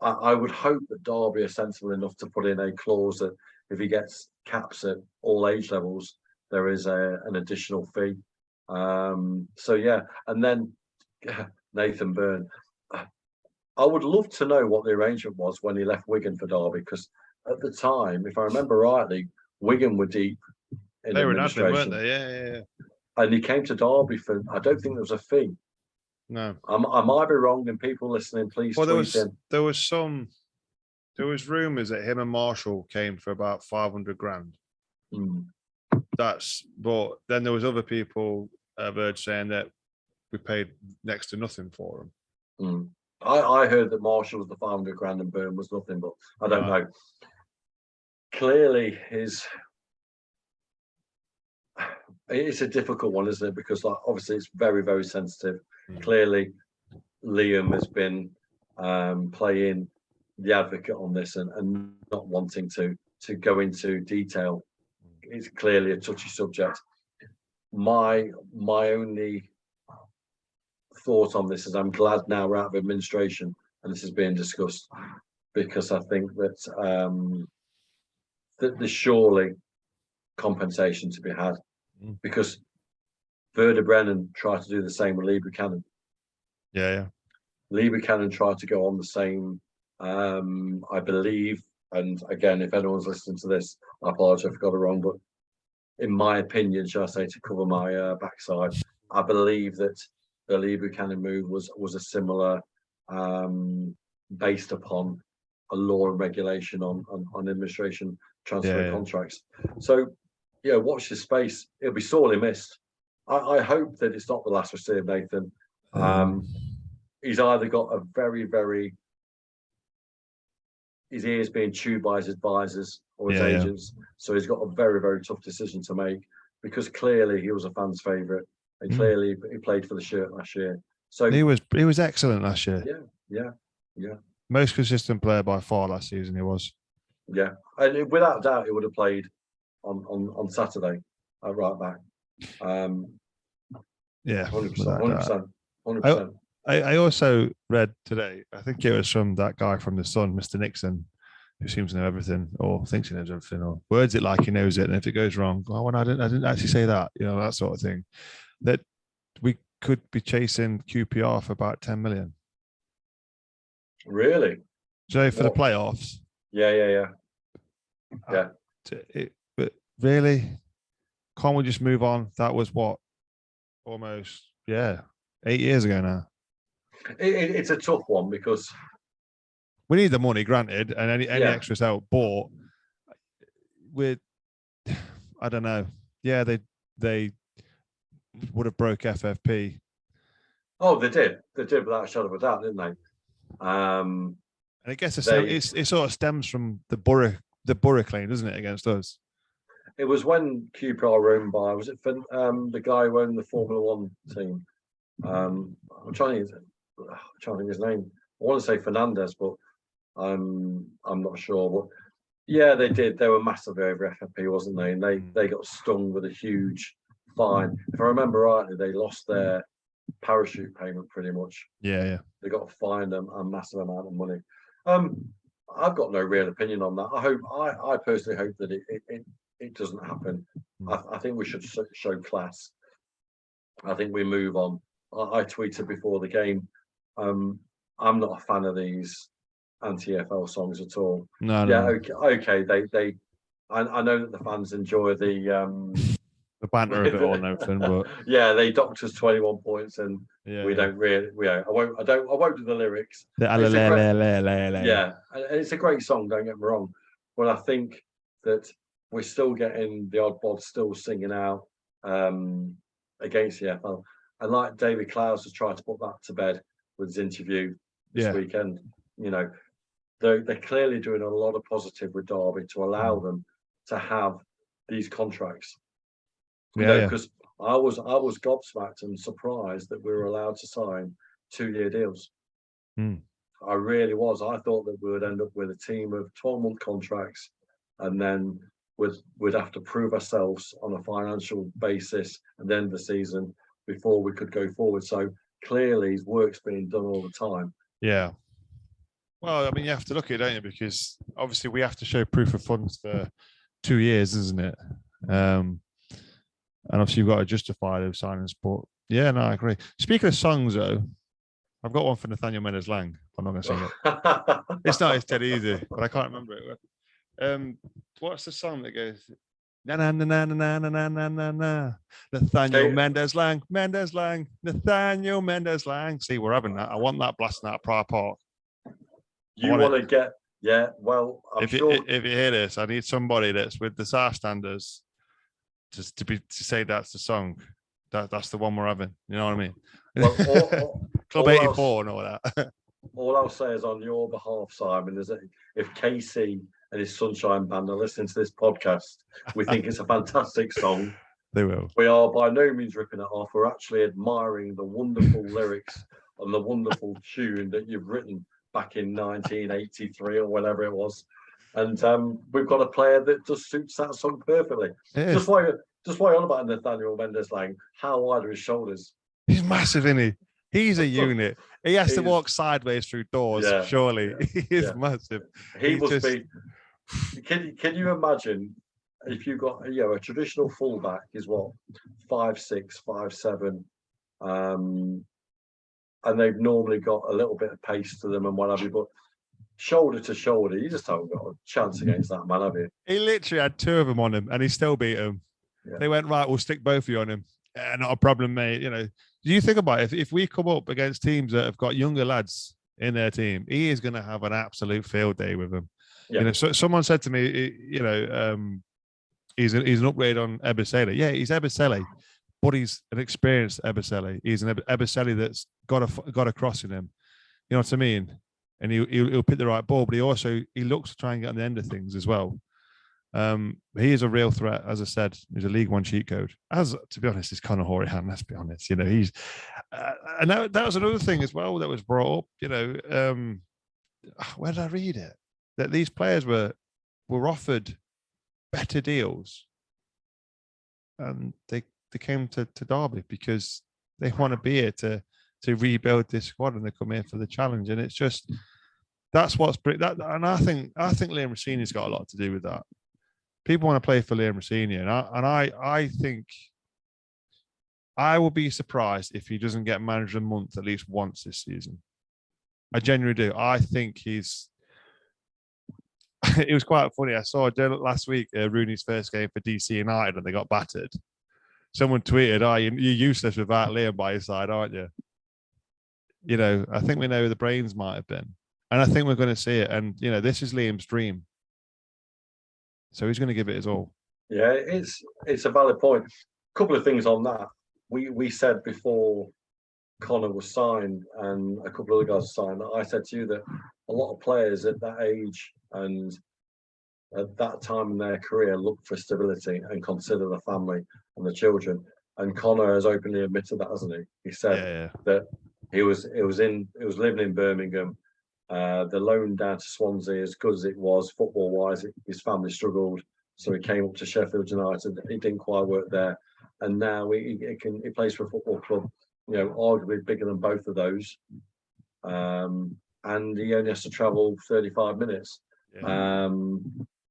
I would hope that Derby are sensible enough to put in a clause that if he gets caps at all age levels, there is an additional fee. So yeah, and then Nathan Byrne. I would love to know what the arrangement was when he left Wigan for Derby, because at the time, if I remember rightly, Wigan were deep in administration. Weren't they? Yeah. And he came to Derby for, I don't think there was a fee. No. I might be wrong, and people listening, please tweet in. There was rumours that him and Marshall came for about 500 grand. But then there was other people I've heard saying that we paid next to nothing for them. I heard that Marshall was the 500 grand and Byrne was nothing, but I don't know. Clearly, it's a difficult one, isn't it? Because obviously it's very, very sensitive. Clearly, Liam has been playing the advocate on this and not wanting to go into detail. It's clearly a touchy subject. My only thought on this is I'm glad now we're out of administration and this is being discussed, because I think that that there's surely compensation to be had, because Werder Bremen tried to do the same with Lee Buchanan. Yeah. Lee Buchanan tried to go on the same, I believe, and again, if anyone's listening to this, I apologize if I got it wrong, but in my opinion, shall I say, to cover my backside, I believe that the Lee Buchanan move was a similar, based upon a law and regulation on administration transfer contracts. So, yeah, watch this space. It'll be sorely missed. I hope that it's not the last we see of Nathan. He's either got a very his ears being chewed by his advisors or his agents, so he's got a very tough decision to make, because clearly he was a fan's favourite and clearly he played for the shirt last year. So he was excellent last year. Yeah. Most consistent player by far last season. He was. Yeah, and without doubt, he would have played on Saturday at right back. 100%. I also read today, I think it was from that guy from The Sun, Mr. Nixon, who seems to know everything, or thinks he knows everything, or words it like he knows it, and if it goes wrong, I didn't actually say that, that sort of thing, that we could be chasing QPR for about 10 million. Really? So for the playoffs? Yeah. But really, can't we just move on? That was what, almost 8 years ago now. It's a tough one because we need the money, granted, and any extras out. But with, I don't know. Yeah, they would have broke FFP. Oh, they did without a shadow of a doubt, didn't they? And I guess it sort of stems from the Borough claim, doesn't it, against us? It was when QPR were owned by, was it for, the guy who owned the Formula One team? I'm trying to think his name. I want to say Fernandez, but I'm not sure. But yeah, they did. They were massively over FFP, wasn't they? And they got stung with a huge fine. If I remember rightly, they lost their parachute payment pretty much. Yeah. They got fined a massive amount of money. I've got no real opinion on that. I personally hope that it doesn't happen. I think we should show class. I think we move on. I tweeted before the game, I'm not a fan of these anti-FL songs at all. No. Okay. I know that the fans enjoy the banter of it all and everything, but yeah, they docked us 21 points, and we don't really. I won't do the lyrics. Yeah, and it's a great song. Don't get me wrong, but I think that we're still getting the odd bod still singing out against the FL. And like David Clowes has tried to put that to bed with his interview this weekend. They're clearly doing a lot of positive with Derby to allow them to have these contracts. Because I was gobsmacked and surprised that we were allowed to sign 2-year deals. I really was. I thought that we would end up with a team of 12-month contracts, and then we'd have to prove ourselves on a financial basis at the end of the season before we could go forward. So clearly his work's being done all the time. Yeah. Well, I mean, you have to look at it, don't you? Because obviously we have to show proof of funds for 2 years, isn't it? And obviously you've got to justify those signings. But yeah, no, I agree. Speaking of songs, though, I've got one for Nathaniel Mendes. I'm not going to sing it. It's not as dead easy, but I can't remember it. What's the song that goes na na na na na na na na na na? Nathaniel Mendes Lang, Nathaniel Mendes Lang. See, we're having that. I want that blasting out of Prior Park. You want to get, yeah, well, if you hear this, I need somebody that's with the SAR standards to say that's the song. That's the one we're having. You know what I mean? Well, Club 84 and all that. All I'll say is on your behalf, Simon, is that if Casey and his Sunshine Band are listening to this podcast, we think it's a fantastic song. They will. We are by no means ripping it off. We're actually admiring the wonderful lyrics and the wonderful tune that you've written back in 1983 or whatever it was. And we've got a player that just suits that song perfectly. Just why you're on about Nathaniel Mendes Lang, how wide are his shoulders? He's massive, isn't he? He's a unit. He has to walk sideways through doors, surely. He is massive. He must be. Can you imagine if you got a traditional fullback is what 5'6", 5'7", and they've normally got a little bit of pace to them and what have you, but shoulder to shoulder, you just haven't got a chance against that man, have you? He literally had two of them on him and he still beat him. Yeah. They went, right, we'll stick both of you on him. Not a problem, mate. You know, do you think about it? If we come up against teams that have got younger lads in their team, he is going to have an absolute field day with them. Yeah. You know, so someone said to me, you know, he's an upgrade on Ebisele. Yeah, he's Ebisele, but he's an experienced Ebisele. He's an Ebisele that's got a cross in him. You know what I mean? And he'll pick the right ball, but he looks to try and get on the end of things as well. He is a real threat, as I said. He's a League One cheat code. As to be honest, is Conor Hourihane. Let's be honest. You know, he's and that was another thing as well that was brought up. You know, where did I read it? That these players were offered better deals, and they came to Derby because they want to be here to rebuild this squad, and they come in for the challenge. And it's just that's what's that. And I think Liam Rossini's got a lot to do with that. People want to play for Liam Rossini, and I think I will be surprised if he doesn't get manager of the month at least once this season. I genuinely do. I think he's. It was quite funny. I saw last week Rooney's first game for DC United, and they got battered. Someone tweeted, "Oh, you're useless without Liam by your side, aren't you?" You know, I think we know who the brains might have been, and I think we're going to see it. And you know, this is Liam's dream. So he's going to give it his all. Yeah, it's a valid point. A couple of things on that. We said before Conor was signed and a couple of other guys signed, I said to you that a lot of players at that age and at that time in their career look for stability and consider the family and the children. And Conor has openly admitted that, hasn't he? He said that he was living in Birmingham. The loan down to Swansea, as good as it was football-wise, his family struggled, so he came up to Sheffield United. He didn't quite work there, and now he plays for a football club, you know, arguably bigger than both of those, and he only has to travel 35 minutes. Yeah.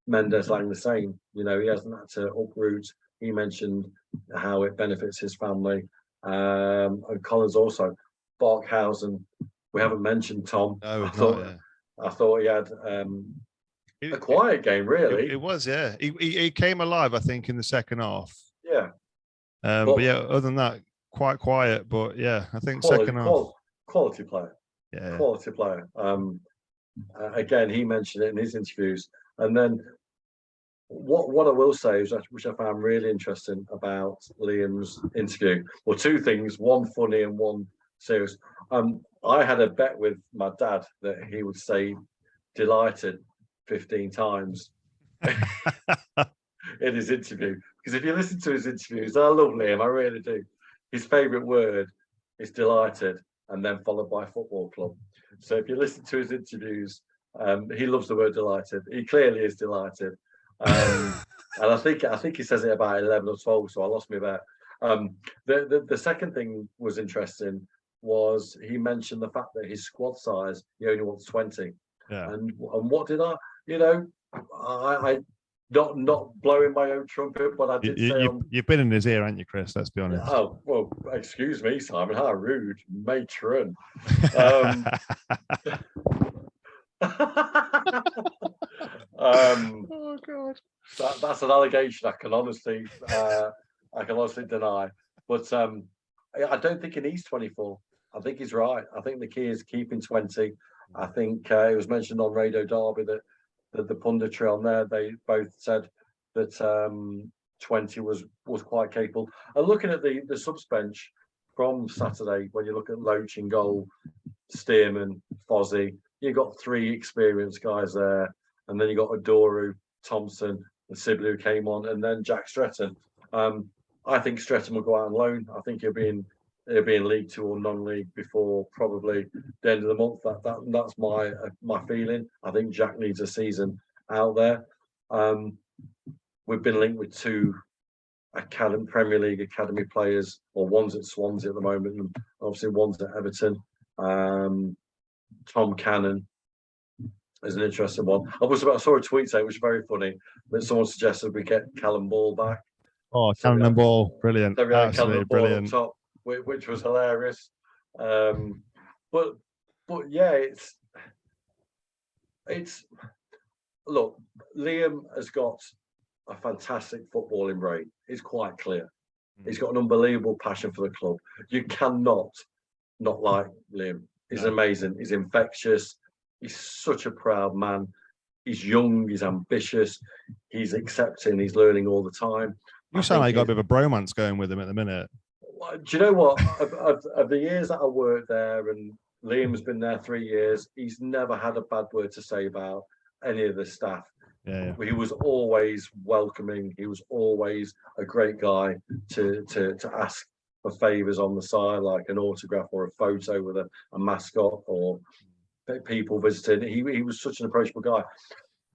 Mendes like the same. You know, he hasn't had to uproot. He mentioned how it benefits his family, and Collins also. Barkhausen. We haven't mentioned Tom. No, I thought he had a quiet game, really. It was, yeah. He came alive, I think, in the second half. Yeah. But yeah, other than that, quite quiet. But yeah, I think second half. Quality player. Yeah. Quality player. Again, he mentioned it in his interviews. And then what I will say is, which I found really interesting about Liam's interview, well, two things, one funny and one serious. I had a bet with my dad that he would say delighted 15 times in his interview. Because if you listen to his interviews, I love Liam, I really do. His favourite word is delighted, and then followed by football club. So if you listen to his interviews, he loves the word delighted. He clearly is delighted. And I think he says it about 11 or 12, so I lost me bet. The second thing was interesting. Was he mentioned the fact that his squad size, he only wants 20. Yeah. And what did I, you know, I not blowing my own trumpet, but I did say you've been in his ear, haven't you, Chris? Let's be honest. Oh, well, excuse me, Simon, how rude, matron. Oh God. That's an allegation I can honestly deny. But I don't think he needs 24. I think he's right. I think the key is keeping 20. I think it was mentioned on Radio Derby that the punditry on there, they both said that 20 was quite capable. And looking at the subs bench from Saturday, when you look at Loach in goal, Stearman, Fozzie, you've got three experienced guys there. And then you got Adoru, Thompson, and Sibley who came on, and then Jack Stretton. I think Stretton will go out on loan. I think he'll be in League Two or non-league before probably the end of the month. That's my feeling. I think Jack needs a season out there. We've been linked with two Premier League academy players, or one's at Swansea at the moment, and obviously one's at Everton. Tom Cannon is an interesting one. I saw a tweet saying, which was very funny, that someone suggested we get Callum Ball back. Oh, Cannon and Ball, brilliant. So we had Absolutely Callum Ball brilliant. up top, which was hilarious. But yeah, it's look, Liam has got a fantastic footballing brain. It's quite clear. He's got an unbelievable passion for the club. You cannot not like Liam. He's amazing. He's infectious. He's such a proud man. He's young. He's ambitious. He's accepting. He's learning all the time. You sound like you got a bit of a bromance going with him at the minute. Do you know what? of the years that I worked there, and Liam's been there 3 years, he's never had a bad word to say about any of the staff. Yeah. He was always welcoming. He was always a great guy to ask for favours on the side, like an autograph or a photo with a mascot or people visiting. He was such an approachable guy.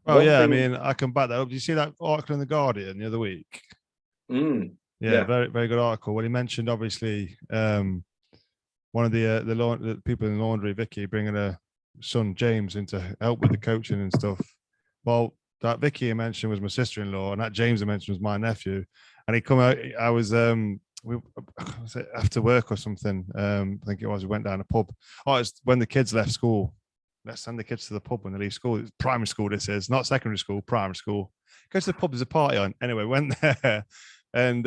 Oh, yeah. I mean, I can back that up. Did you see that article in The Guardian the other week? Yeah, very, very good article. Well, he mentioned, obviously, one of the people in the laundry, Vicky, bringing her son, James, in to help with the coaching and stuff. Well, that Vicky I mentioned was my sister-in-law, and that James I mentioned was my nephew. And he come out, I was after work or something. I think it was, we went down a pub. Oh, it's when the kids left school. Let's send the kids to the pub when they leave school. It's primary school, this is, not secondary school, primary school. Go to the pub, there's a party on. Anyway, went there and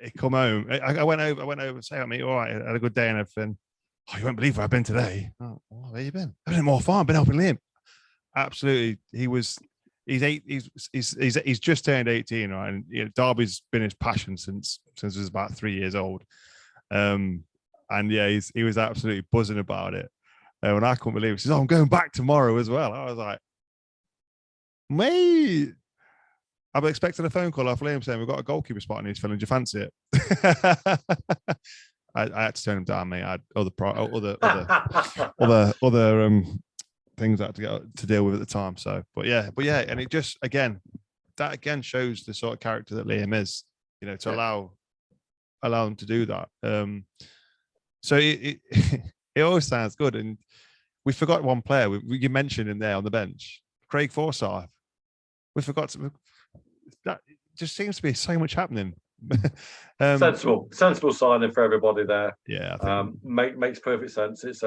he come home. I went over and say, "I all right, I had a good day and everything." "Oh, you won't believe where I've been today." "Oh, where you been?" "I've been at Moor Farm, been helping Liam." Absolutely. He's just turned 18, right? And Derby's been his passion since he was about 3 years old. And yeah, he was absolutely buzzing about it. And I couldn't believe it. He says, "Oh, I'm going back tomorrow as well." I was like, mate, I'm expecting a phone call off Liam saying, "We've got a goalkeeper spot in his film. Do you fancy it?" I had to turn him down, mate. I had other things I had to deal with at the time. So, but yeah, and it just again shows the sort of character that Liam is. To allow him to do that. So it always sounds good. And we forgot one player you mentioned in there on the bench, Craig Forsyth. We forgot that. Just seems to be so much happening. Sensible signing for everybody there. Yeah, I think makes perfect sense. It's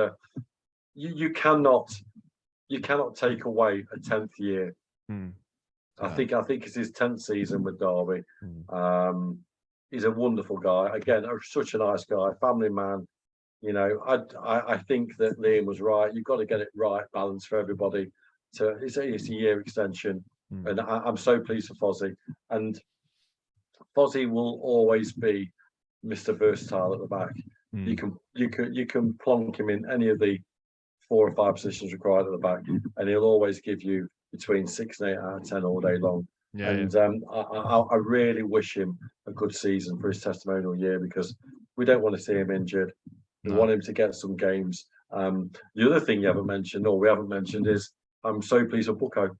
you cannot take away a 10th year. I think it's his 10th season with Derby. He's a wonderful guy. Again, such a nice guy, family man. I think that Liam was right. You've got to get it right, balance for everybody. So it's a year extension, and I'm so pleased for Fozzie. And Fozzie will always be Mr. Versatile at the back. You can plonk him in any of the 4 or 5 positions required at the back, and he'll always give you between 6 and 8 out of 10 all day long. I really wish him a good season for his testimonial year, because we don't want to see him injured. We want him to get some games. The other thing we haven't mentioned is I'm so pleased with Bucko.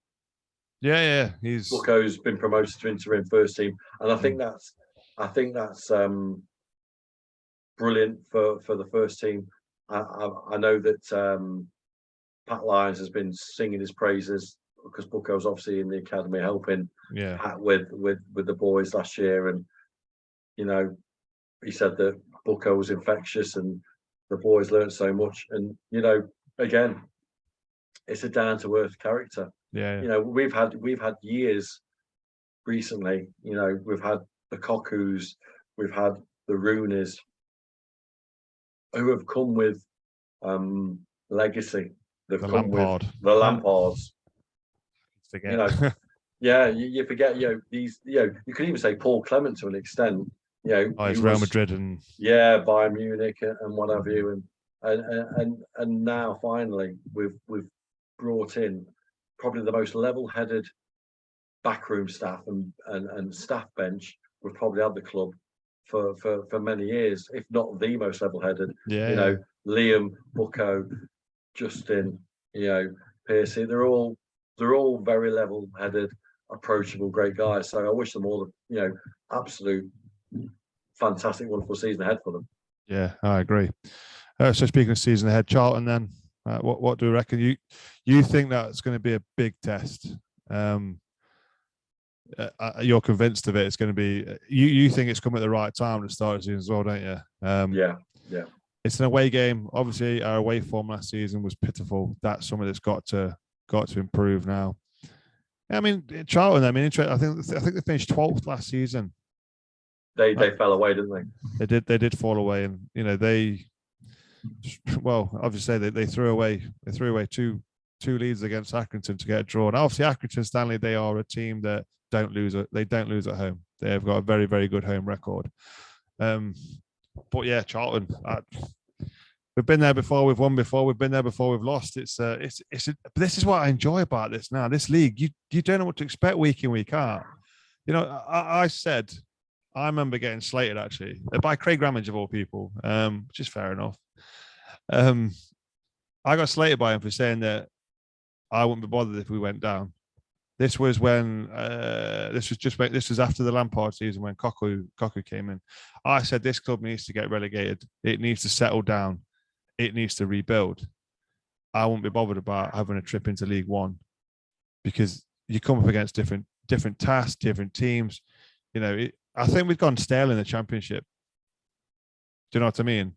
Yeah. Bucko's been promoted to interim first team, and I think that's brilliant for the first team. I know that Pat Lyons has been singing his praises, because Bucko's obviously in the academy helping Pat with the boys last year, and he said that Bucko was infectious and the boys learned so much. And again, it's a down to earth character. We've had years recently. We've had the Cockoos, we've had the Roonies, who have come with legacy. They've come with the Lampards. Forget. You forget. These. You could even say Paul Clement to an extent. It's Real Madrid and Bayern Munich and what have you, and now finally we've brought in probably the most level-headed backroom staff and staff bench we've probably had the club for many years, if not the most level-headed. Liam, Bucko, Justin, Piercy, they're all very level-headed. approachable, great guys. So I wish them all the, absolute fantastic, wonderful season ahead for them. Yeah, I agree. So speaking of season ahead, Charlton, then what do we reckon? You think that's going to be a big test? You're convinced of it. It's going to be. You think it's come at the right time to start the season as well, don't you? Yeah. It's an away game. Obviously, our away form last season was pitiful. That's something that's got to improve now. I mean, Charlton. I think they finished 12th last season. They fell away, didn't they? They did fall away, and obviously they threw away two leads against Accrington to get a draw. And obviously, Accrington, Stanley, they are a team that don't lose at home. They've got a very, very good home record. But yeah, Charlton. We've been there before. We've won before. We've been there before. We've lost. This is what I enjoy about this now. This league, you don't know what to expect week in, week out. I said, I remember getting slated actually by Craig Ramage of all people, which is fair enough. I got slated by him for saying that I wouldn't be bothered if we went down. This was when this was after the Lampard season when Cocu came in. I said this club needs to get relegated. It needs to settle down. It needs to rebuild. I won't be bothered about having a trip into League One because you come up against different tasks, different teams. I think we've gone stale in the Championship. Do you know what I mean?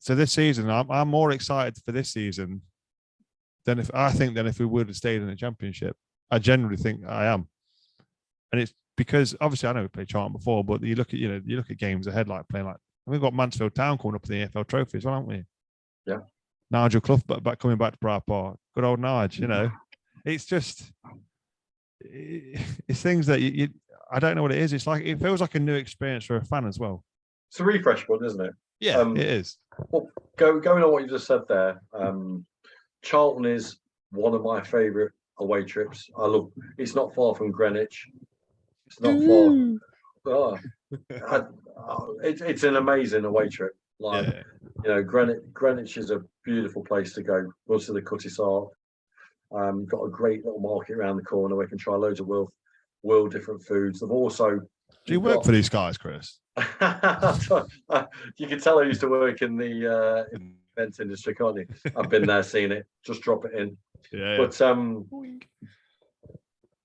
So this season, I'm more excited for this season than if we would have stayed in the Championship. I generally think I am, and it's because obviously I know we played Charlton before, but you look at games ahead like playing like we've got Mansfield Town coming up in the EFL Trophy as well, haven't we? Yeah. Nigel Clough coming back to Brad Park. Good old Nige, It's just it's things that I don't know what it is. It's like it feels like a new experience for a fan as well. It's a refresh one, isn't it? Yeah, it is. Well, going on what you just said there, Charlton is one of my favourite away trips. It's not far from Greenwich. It's not far. It's an amazing away trip. Greenwich is a beautiful place to go. Go to the Cutty Sark. Got a great little market around the corner where you can try loads of world different foods. They've also. Do you work for these guys, Chris? You can tell I used to work in the event industry, can't you? I've been there, seen it. Just drop it in. Yeah. But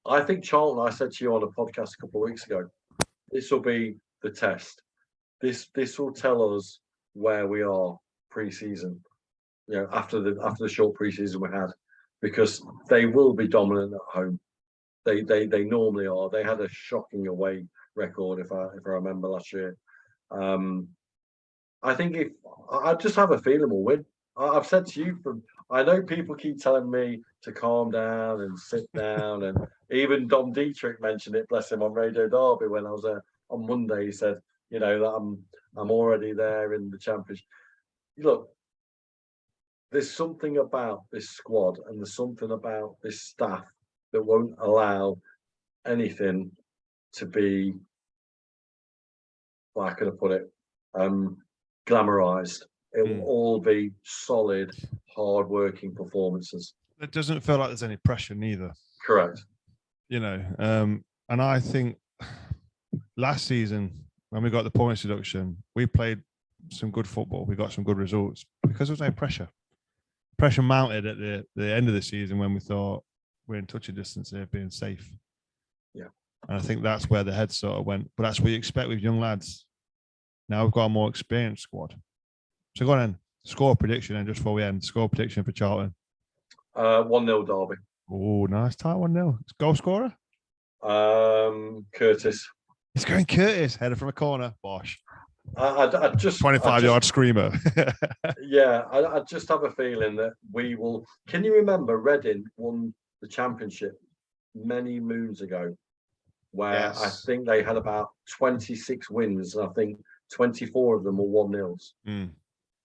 I think Charlton. I said to you on a podcast a couple of weeks ago, this will be the test. This will tell us where we are pre-season. After the short pre-season we had, because they will be dominant at home. They normally are. They had a shocking away record if I remember last year. I think I just have a feeling we'll win. I've said to you I know people keep telling me to calm down and sit down, and even Dom Dietrich mentioned it, bless him, on Radio Derby when I was there on Monday. He said, that I'm already there in the Championship. Look, there's something about this squad and there's something about this staff that won't allow anything to be, how can I put it, glamorized. It will all be solid, hard-working performances. It doesn't feel like there's any pressure neither. Correct. And I think last season when we got the points deduction, we played some good football. We got some good results because there was no pressure. Pressure mounted at the end of the season when we thought we're in touching distance of being safe. Yeah. And I think that's where the head sort of went. But that's what you expect with young lads. Now we've got a more experienced squad. So go on then. Score prediction and just before we end. Score prediction for Charlton. 1-0 Derby. Oh, nice. Tight 1-0. Goal scorer? Curtis. It's going Curtis. Header from a corner. Bosh. I just 25-yard screamer. Yeah, I just have a feeling that we will. Can you remember Reading won the Championship many moons ago, where yes. I think they had about 26 wins, and I think 24 of them were 1-0s.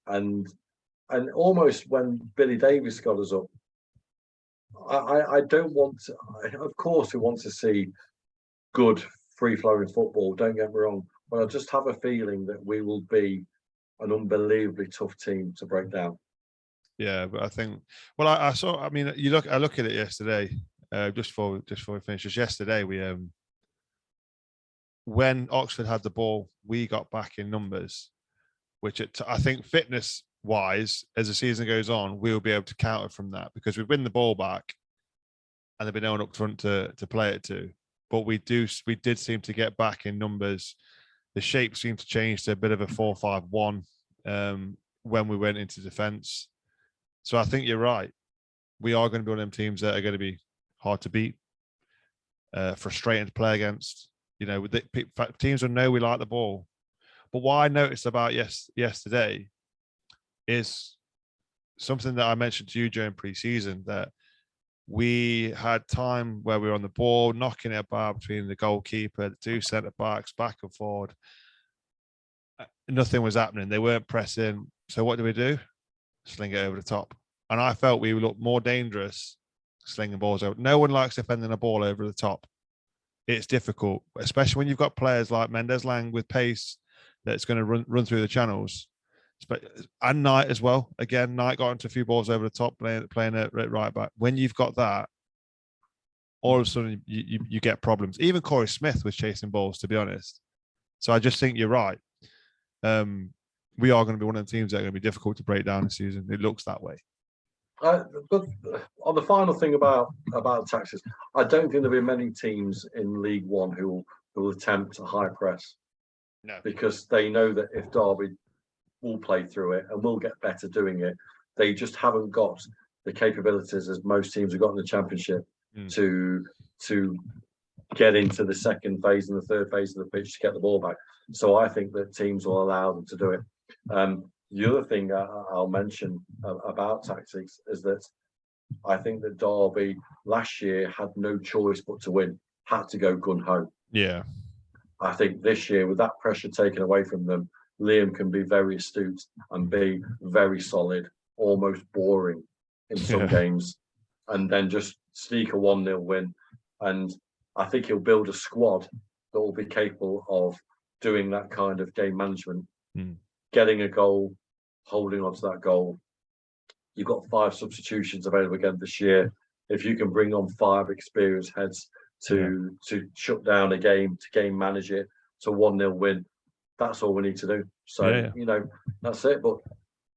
And almost when Billy Davies got us up, I don't want to. Of course, we want to see good free-flowing football. Don't get me wrong. But I just have a feeling that we will be an unbelievably tough team to break down. Yeah, but I think, well, I saw. I mean, I look at it yesterday. just before we finish. Just yesterday, we when Oxford had the ball, we got back in numbers, which I think fitness wise, as the season goes on, we'll be able to counter from that because we win the ball back, and there'll be no one up front to play it to. But we did seem to get back in numbers. The shape seemed to change to a bit of a 4-5-1 when we went into defence. So I think you're right. We are going to be one of them teams that are going to be hard to beat, frustrating to play against. You know, teams will know we like the ball. But what I noticed about yesterday is something that I mentioned to you during pre-season, that we had time where we were on the ball, knocking it about between the goalkeeper, the two centre-backs, back and forward. Nothing was happening. They weren't pressing. So what do? Sling it over the top. And I felt we looked more dangerous slinging balls over. No one likes defending a ball over the top. It's difficult, especially when you've got players like Mendes with pace that's going to run through the channels. And Knight as well. Again, Knight got into a few balls over the top, playing at right back. When you've got that, all of a sudden you get problems. Even Corey Smith was chasing balls, to be honest. So I just think you're right. We are going to be one of the teams that are going to be difficult to break down this season. It looks that way. But on the final thing about tactics, I don't think there'll be many teams in League One who will attempt a high press. No, because they know that if Derby will play through it and will get better doing it, they just haven't got the capabilities as most teams have got in the Championship to get into the second phase and the third phase of the pitch to get the ball back. So I think that teams will allow them to do it. The other thing I'll mention about tactics is that I think that Derby last year had no choice but to win, had to go gun-ho. Yeah. I think this year, with that pressure taken away from them, Liam can be very astute and be very solid, almost boring in some games, and then just sneak a 1-0 win. And I think he'll build a squad that will be capable of doing that kind of game management, getting a goal, holding on to that goal. You've got 5 substitutions available again this year. If you can bring on 5 experienced heads to shut down a game, to game manage it, to 1-0 win, that's all we need to do. So you know, that's it. But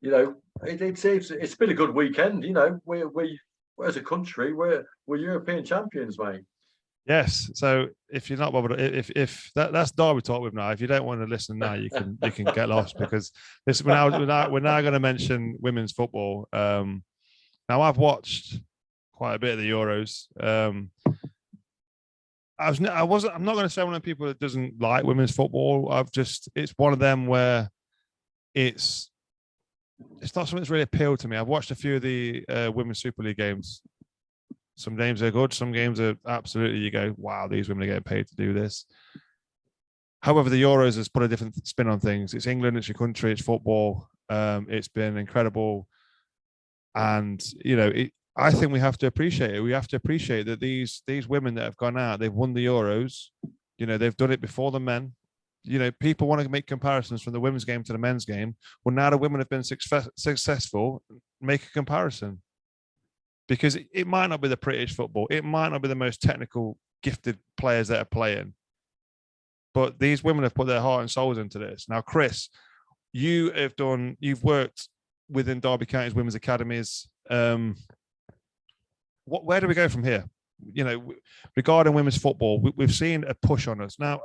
you know, it's been a good weekend. You know, we as a country, we're European champions, mate. Yes. So if you're not bothered, if that's Derby talk with now. If you don't want to listen now, you can get lost, because this we're now going to mention women's football. Now I've watched quite a bit of the Euros. I'm not going to say one of the people that doesn't like women's football. It's one of them where it's not something that's really appealed to me. I've watched a few of the Women's Super League games. Some games are good. Some games are absolutely, you go, wow, these women are getting paid to do this. However, the Euros has put a different spin on things. It's England, it's your country, it's football. It's been incredible. And, you know, I think we have to appreciate it. We have to appreciate that these women that have gone out, they've won the Euros. You know, they've done it before the men. You know, people want to make comparisons from the women's game to the men's game. Well, now the women have been successful, make a comparison. Because it might not be the prettiest football. It might not be the most technical, gifted players that are playing. But these women have put their heart and souls into this. Now, Chris, you've worked within Derby County's women's academies. Where do we go from here? You know, regarding women's football, we've seen a push on us. Now,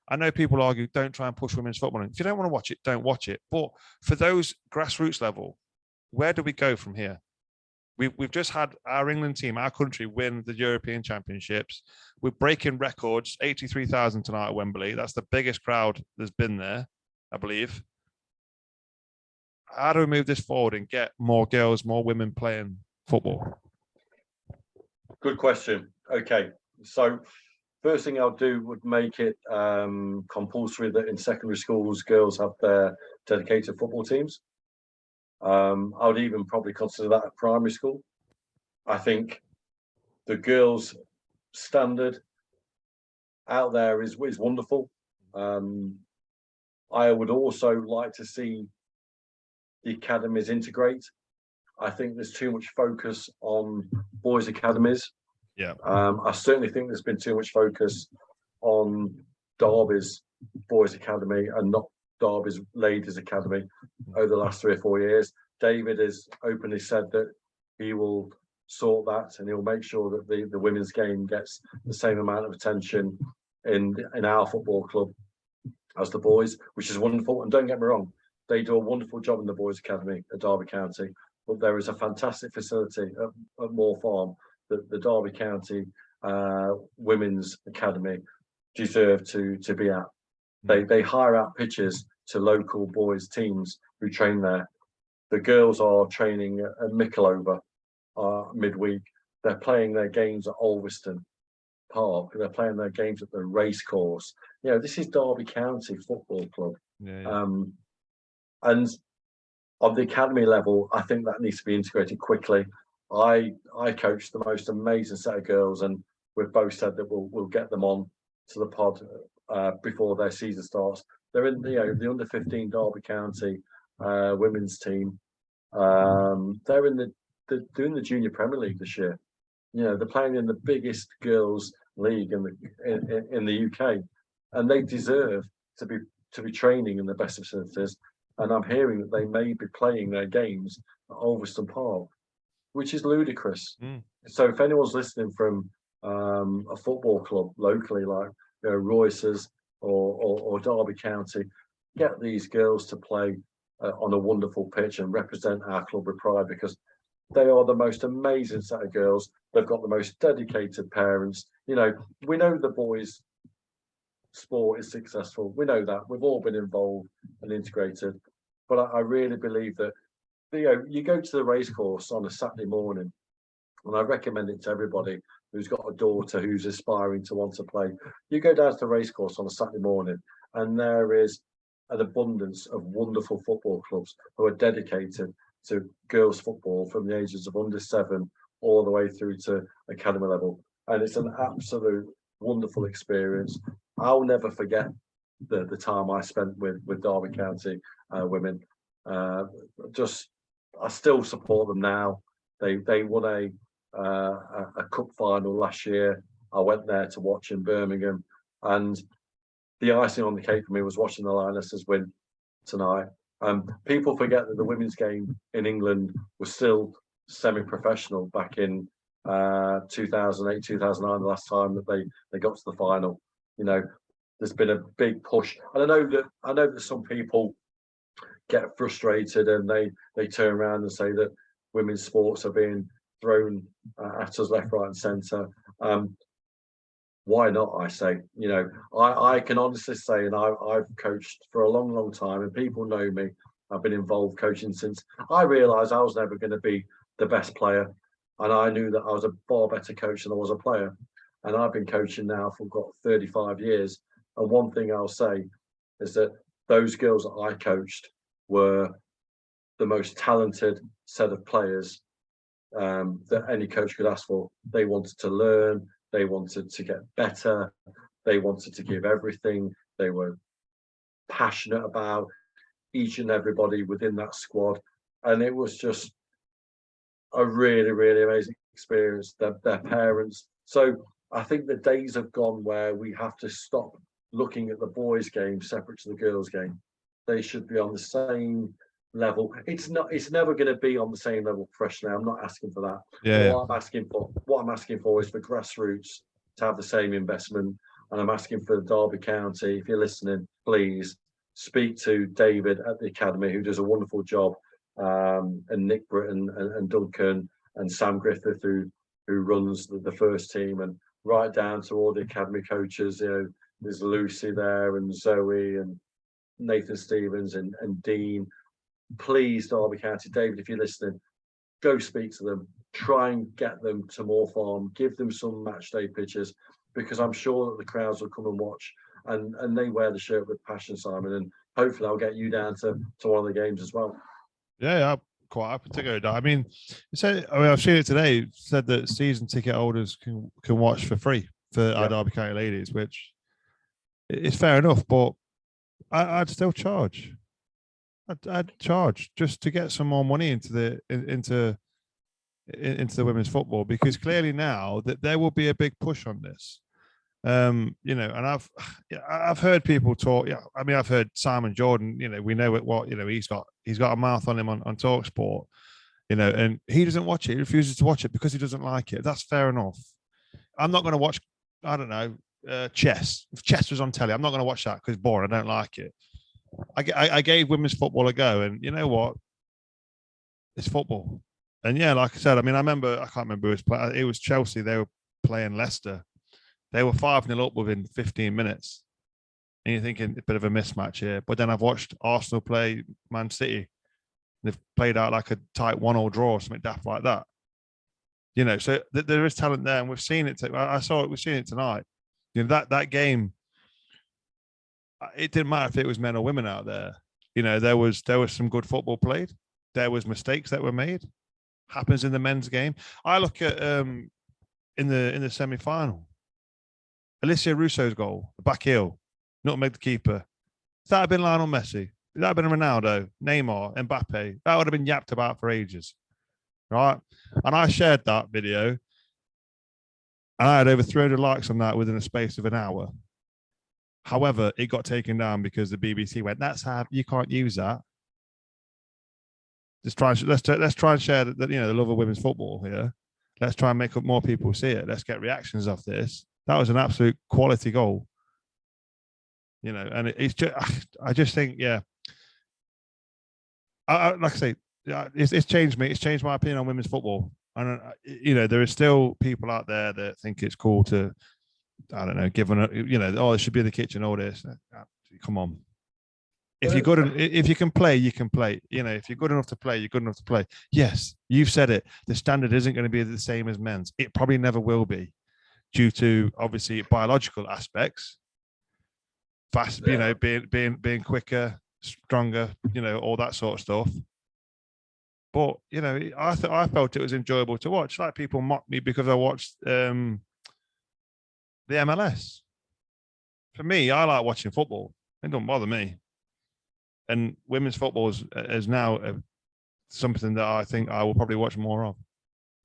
I know people argue, don't try and push women's football. If you don't want to watch it, don't watch it. But for those grassroots level, where do we go from here? We've just had our England team, our country, win the European Championships. We're breaking records, 83,000 tonight at Wembley. That's the biggest crowd there's been there, I believe. How do we move this forward and get more girls, more women playing football? Good question. Okay, so first thing I'll do would make it compulsory that in secondary schools, girls have their dedicated football teams. I would even probably consider that at primary school. I think the girls' standard out there is wonderful. I would also like to see the academies integrate. I think there's too much focus on boys' academies Yeah. I certainly think there's been too much focus on Derby's boys' academy and not Derby's ladies' academy over the last 3 or 4 years. David has openly said that he will sort that and he'll make sure that the women's game gets the same amount of attention in our football club as the boys, which is wonderful. And don't get me wrong, they do a wonderful job in the boys' academy at Derby County, but there is a fantastic facility at Moor Farm that the Derby County Women's Academy deserve to be at. They hire out pitches to local boys teams who train there. The girls are training at Mickleover midweek. They're playing their games at Ulverston Park. They're playing their games at the racecourse. You know, this is Derby County Football Club. Yeah. And on the academy level, I think that needs to be integrated quickly. I coach the most amazing set of girls, and we've both said that we'll get them on to the pod before their season starts. They're in the under 15 Derby County women's team. They're in doing the Junior Premier League this year. You know, they're playing in the biggest girls' league in the UK, and they deserve to be training in the best facilities. And I'm hearing that they may be playing their games at Ulverston Park, which is ludicrous. So if anyone's listening from a football club locally, like Royce's or Derby County, get these girls to play on a wonderful pitch and represent our club with pride, because they are the most amazing set of girls. They've got the most dedicated parents. You know, we know the boys' sport is successful. We know that. We've all been involved and integrated. But I really believe that, you go to the racecourse on a Saturday morning, and I recommend it to everybody who's got a daughter who's aspiring to want to play. You go down to the racecourse on a Saturday morning, and there is an abundance of wonderful football clubs who are dedicated to girls' football from the ages of under 7 all the way through to academy level. And it's an absolute wonderful experience. I'll never forget the time I spent with Derby County women. I still support them now. They won a cup final last year. I went there to watch in Birmingham, and the icing on the cake for me was watching the Lionesses win tonight. People forget that the women's game in England was still semi-professional back in 2008, 2009, the last time that they got to the final. You know, there's been a big push, and I know that some people get frustrated and they turn around and say that women's sports are being thrown at us left, right, and centre. Why not? I say, I can honestly say, and I've coached for a long, long time, and people know me. I've been involved coaching since I realised I was never going to be the best player, and I knew that I was a far better coach than I was a player. And I've been coaching now for 35 years. And one thing I'll say is that those girls that I coached were the most talented set of players that any coach could ask for. They wanted to learn. They wanted to get better. They wanted to give everything. They were passionate about each and everybody within that squad. And it was just a really, really amazing experience. Their parents. So I think the days have gone where we have to stop looking at the boys' game separate to the girls' game. They should be on the same level. It's never going to be on the same level professionally. I'm not asking for that. Yeah. What I'm asking for is for grassroots to have the same investment. And I'm asking for Derby County, if you're listening, please speak to David at the academy, who does a wonderful job, and Nick Britton and Duncan and Sam Griffith, who runs the first team, and right down to all the academy coaches. There's Lucy there, and Zoe, and Nathan Stevens, and Dean. Please, Derby County, David, if you're listening, go speak to them. Try and get them to Moor Farm. Give them some match day pitches, because I'm sure that the crowds will come and watch, and they wear the shirt with passion, Simon. And hopefully, I'll get you down to one of the games as well. Yeah, I'm quite happy to go down. I mean, I've seen it today. It said that season ticket holders can watch for free for our Derby County ladies, which is fair enough, but I'd still charge. I'd charge just to get some more money into into the women's football, because clearly now that there will be a big push on this. You know, and I've heard people talk. Yeah, I mean, I've heard Simon Jordan. You know, we know what, you know, he's got a mouth on him on TalkSport. You know, and he doesn't watch it. He refuses to watch it because he doesn't like it. That's fair enough. I'm not going to watch, I don't know, chess. If chess was on telly, I'm not going to watch that because it's boring. I don't like it. I gave women's football a go, and you know what? It's football. And yeah, like I said, I mean, I can't remember who was playing. It was Chelsea. They were playing Leicester. They were 5-0 up within 15 minutes. And you're thinking a bit of a mismatch here. But then I've watched Arsenal play Man City. They've played out like a tight 1-1 draw or something daft like that. You know, so there is talent there, and we've seen it. I saw it. We've seen it tonight. You know, that game. It didn't matter if it was men or women out there. You know, there was some good football played. There was mistakes that were made. Happens in the men's game. I look at in the semi-final, Alicia Russo's goal, the back heel, nutmeg the keeper. If that had been Lionel Messi, if that had been Ronaldo, Neymar, Mbappe, that would have been yapped about for ages, right? And I shared that video, and I had over 300 likes on that within a space of an hour. However, it got taken down because the BBC went, "That's how you can't use that." Let's try and share that, you know, the love of women's football here. Let's try and make up more people see it. Let's get reactions off this. That was an absolute quality goal, you know. And it's just, I just think, yeah. Like I say, it's changed me. It's changed my opinion on women's football. And you know, there are still people out there that think it's cool to, I don't know, given, you know, oh, it should be in the kitchen, all this. Come on. If you're good, if you can play, you can play. You know, if you're good enough to play, you're good enough to play. Yes, you've said it. The standard isn't going to be the same as men's. It probably never will be, due to obviously biological aspects. Fast, you know, being quicker, stronger, you know, all that sort of stuff. But you know, I felt it was enjoyable to watch. Like, people mock me because I watched the MLS. For me, I like watching football. It don't bother me. And women's football is now something that I think I will probably watch more of,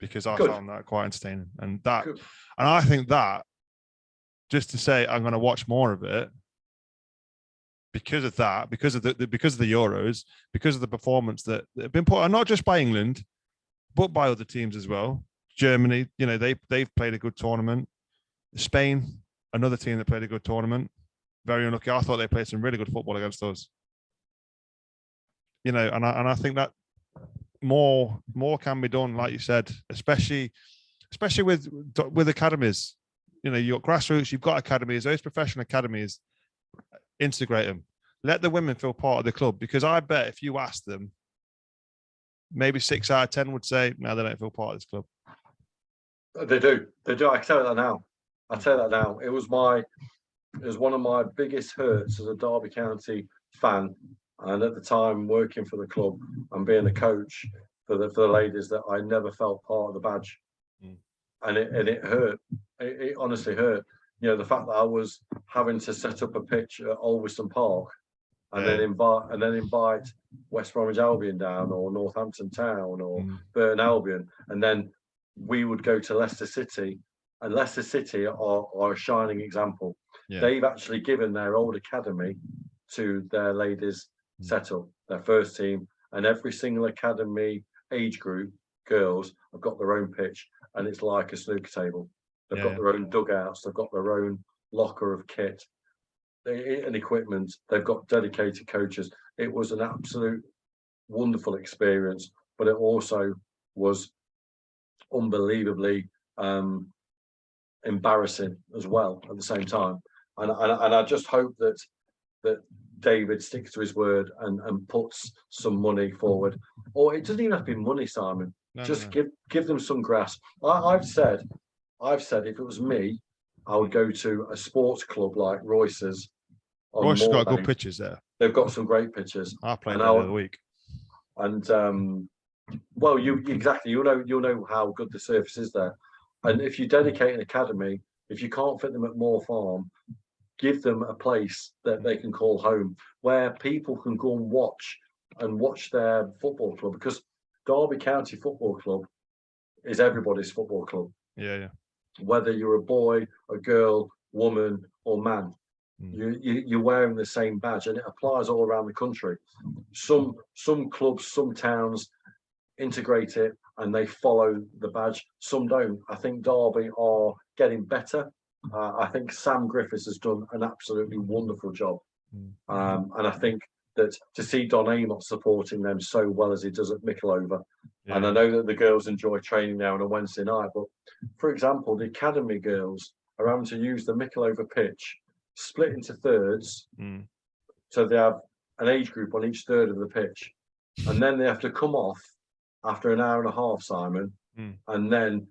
because I found that quite entertaining. And I think that, just to say I'm going to watch more of it because of that, because of the Euros, because of the performance that have been put on, not just by England, but by other teams as well. Germany, you know, they've played a good tournament. Spain, another team that played a good tournament. Very unlucky. I thought they played some really good football against us. You know, and I think that more can be done, like you said, especially with academies. You know, you've got grassroots, you've got academies, those professional academies, integrate them. Let the women feel part of the club, because I bet if you ask them, maybe 6 out of 10 would say, no, they don't feel part of this club. They do. I can tell you that now. It was one of my biggest hurts as a Derby County fan, and at the time working for the club and being a coach for the ladies, that I never felt part of the badge. And it hurt. It honestly hurt. You know, the fact that I was having to set up a pitch at Alveston Park and then invite West Bromwich Albion down, or Northampton Town, or Byrne Albion, and then we would go to Leicester City, and Leicester City are a shining example. Yeah. They've actually given their old academy to their ladies setup, their first team, and every single academy age group, girls, have got their own pitch, and it's like a snooker table. They've got their own dugouts, they've got their own locker of kit and equipment. They've got dedicated coaches. It was an absolute wonderful experience, but it also was unbelievably embarrassing as well at the same time. And I just hope that David sticks to his word and puts some money forward. Or it doesn't even have to be money, Simon. Give them some grass. I've said if it was me, I would go to a sports club like Royce's. Royce's got good pitches there. They've got some great pitches. I played there the other week. And well, you'll know how good the surface is there. And if you dedicate an academy, if you can't fit them at Moor Farm, give them a place that they can call home, where people can go and watch their football club. Because Derby County Football Club is everybody's football club. Yeah. Whether you're a boy, a girl, woman, or man, you're wearing the same badge, and it applies all around the country. Some clubs, some towns integrate it and they follow the badge. Some don't. I think Derby are getting better. I think Sam Griffiths has done an absolutely wonderful job, and I think that to see Don Amott supporting them so well as he does at Micklover, and I know that the girls enjoy training now on a Wednesday night, but for example, the academy girls are having to use the Micklover pitch split into thirds, so they have an age group on each third of the pitch, and then they have to come off after an hour and a half, Simon, and then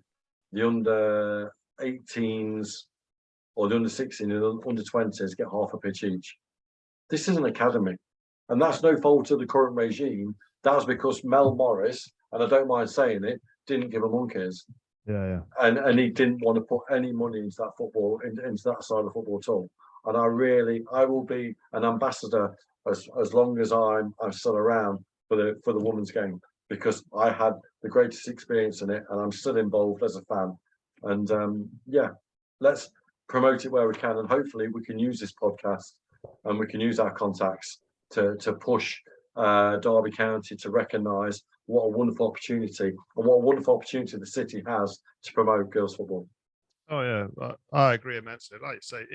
the under 18s or the under 16 and the under 20s get half a pitch each. This is an academy, and that's no fault of the current regime. That's because Mel Morris, and I don't mind saying it, didn't give a monkeys. Yeah. And he didn't want to put any money into that football, into that side of football at all. And I will be an ambassador as long as I'm still around for the women's game, because I had the greatest experience in it, and I'm still involved as a fan. And let's promote it where we can, and hopefully we can use this podcast and we can use our contacts to push Derby County to recognise what a wonderful opportunity the city has to promote girls' football. Oh yeah, I agree immensely. Like you say,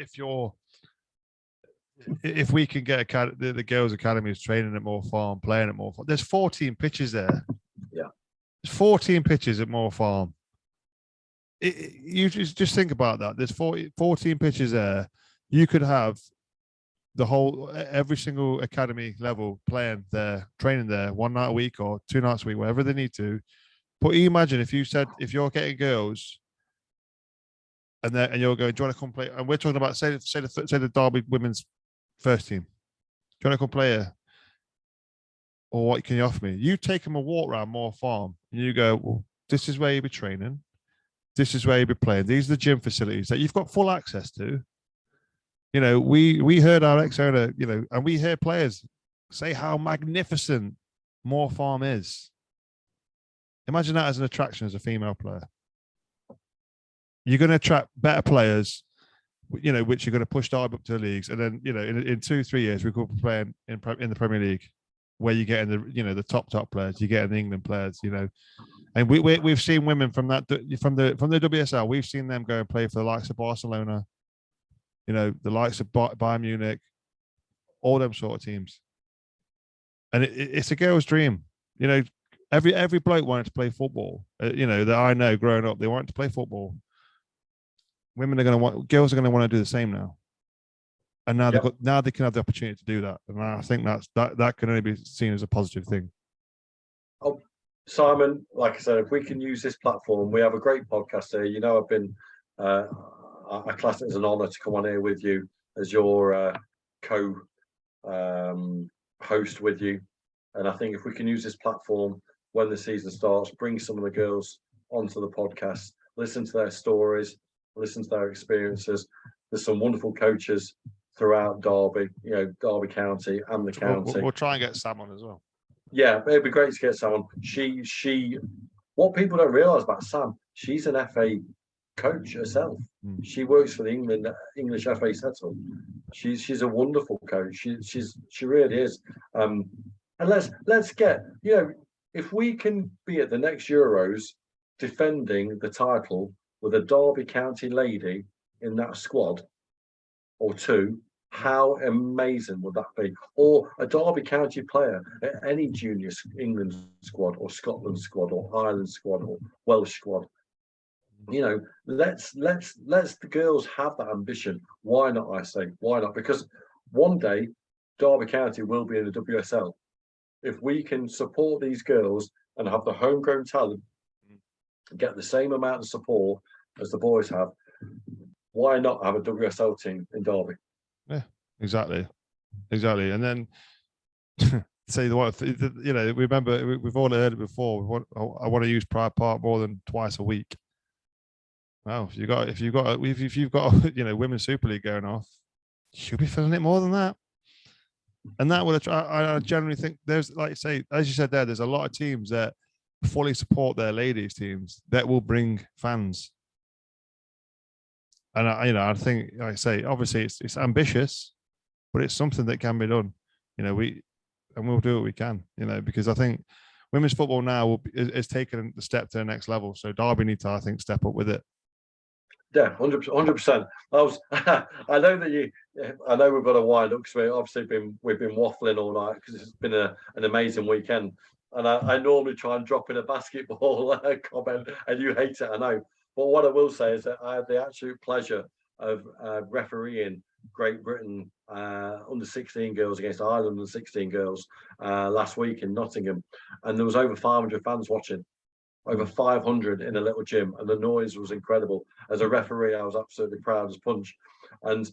if we can get the girls' academies training at Moor Farm, playing at Moor Farm, there's 14 pitches there. Yeah, there's 14 pitches at Moor Farm. You just think about that. There's 14 pitches there. You could have every single academy level playing there, training there 1 night a week or 2 nights a week, whatever they need to. But you imagine if you're getting girls and you're going, do you want to come play? And we're talking about say the Derby women's first team. Do you want to come play here? Or what can you offer me? You take them a walk around Moor Farm and you go, well, this is where you'll be training. This is where you'll be playing. These are the gym facilities that you've got full access to. You know, we heard our ex-owner, you know, and we hear players say how magnificent Moor Farm is. Imagine that as an attraction as a female player. You're going to attract better players, you know, which you're going to push Derby up to the leagues. And then, you know, in 2-3 years, we could be playing in the Premier League, where you're getting the top players, you're getting the England players, you know. And we've seen women from the WSL, we've seen them go and play for the likes of Barcelona, you know, the likes of Bayern Munich, all them sort of teams. And it's a girl's dream. You know, every bloke wanted to play football, you know, that I know growing up, they wanted to play football. Girls are going to want to do the same now. And now they can have the opportunity to do that. And I think that can only be seen as a positive thing. Oh, Simon, like I said, if we can use this platform, we have a great podcast here. You know, I've been, I class it as an honour to come on here with you as your co-host with you. And I think if we can use this platform when the season starts, bring some of the girls onto the podcast, listen to their stories, listen to their experiences. There's some wonderful coaches throughout Derby, you know, Derby County and the county. We'll try and get Sam on as well. Yeah, it'd be great to get Sam on. She what people don't realise about Sam, she's an FA coach herself. She works for the English FA setup. She's a wonderful coach. She really is. And let's get, you know, if we can be at the next Euros defending the title with a Derby County lady in that squad or two, how amazing would that be? Or a Derby County player at any junior England squad or Scotland squad or Ireland squad or Welsh squad. You know, let's the girls have that ambition. Why not? I say, why not? Because one day Derby County will be in the WSL. If we can support these girls and have the homegrown talent, get the same amount of support as the boys have, why not have a WSL team in Derby? Yeah, exactly. And then say you know, remember we've all heard it before. I want to use Pride Park more than twice a week. Well, if you've got you know, Women's Super League going off, you should be filling it more than that. And that would I generally think there's, like you say, as you said there, there's a lot of teams that fully support their ladies teams, that will bring fans. And I think, like I say, obviously it's ambitious, but it's something that can be done. We'll do what we can. Because I think women's football now is taking the step to the next level. So Derby need to, I think, step up with it. Yeah, 100%. I know we've got to wind up because we've been waffling all night because it's been an amazing weekend. And I normally try and drop in a basketball comment, and you hate it, I know. But what I will say is that I had the absolute pleasure of refereeing Great Britain under 16 girls against Ireland under 16 girls last week in Nottingham, and there was over 500 fans watching. Over 500 in a little gym, and the noise was incredible. As a referee, I was absolutely proud as punch. And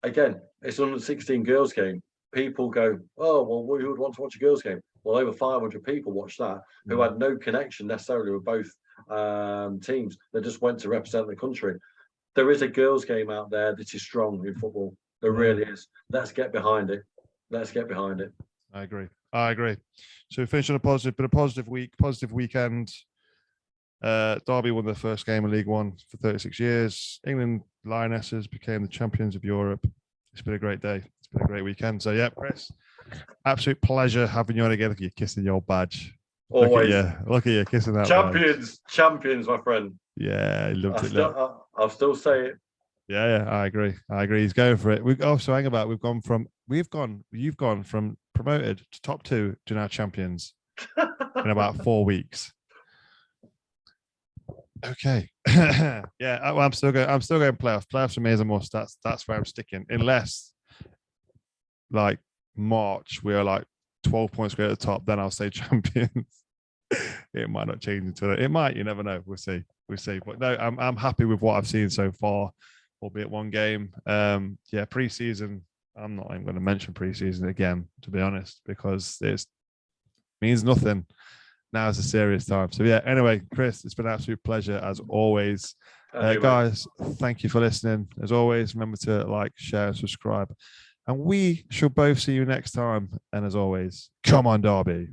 again, it's an under 16 girls game. People go, oh, well, who would want to watch a girls game? Well, over 500 people watched that who had no connection necessarily with both teams. They just went to represent the country. There is a girls game out there that is strong in football. There really is. Let's get behind it. I agree. So we finished on a positive week, positive weekend. Derby won their first game in League One for 36 years. England Lionesses became the champions of Europe. It's been a great day. It's been a great weekend. So yeah, Chris, absolute pleasure having you on again. Look at you kissing your badge. Always. Look at you kissing that Champions, my friend. Yeah, he loved it. I'll still say it. Yeah, I agree. He's going for it. You've gone from promoted to top 2 to now champions in about 4 weeks. Okay. Yeah, I'm still going playoffs. Playoffs for me is a must. That's where I'm sticking. Unless like March we're like 12 points clear at the top, then I'll say champions. It might not change until it might. You never know. We'll see. But no, I'm happy with what I've seen so far, albeit one game. Pre-season. I'm not even going to mention pre-season again, to be honest, because it means nothing. Now is a serious time. So yeah, anyway, Chris, it's been an absolute pleasure as always. Guys, thank you for listening. As always, remember to like, share, and subscribe. And we shall both see you next time. And as always, come on, Derby.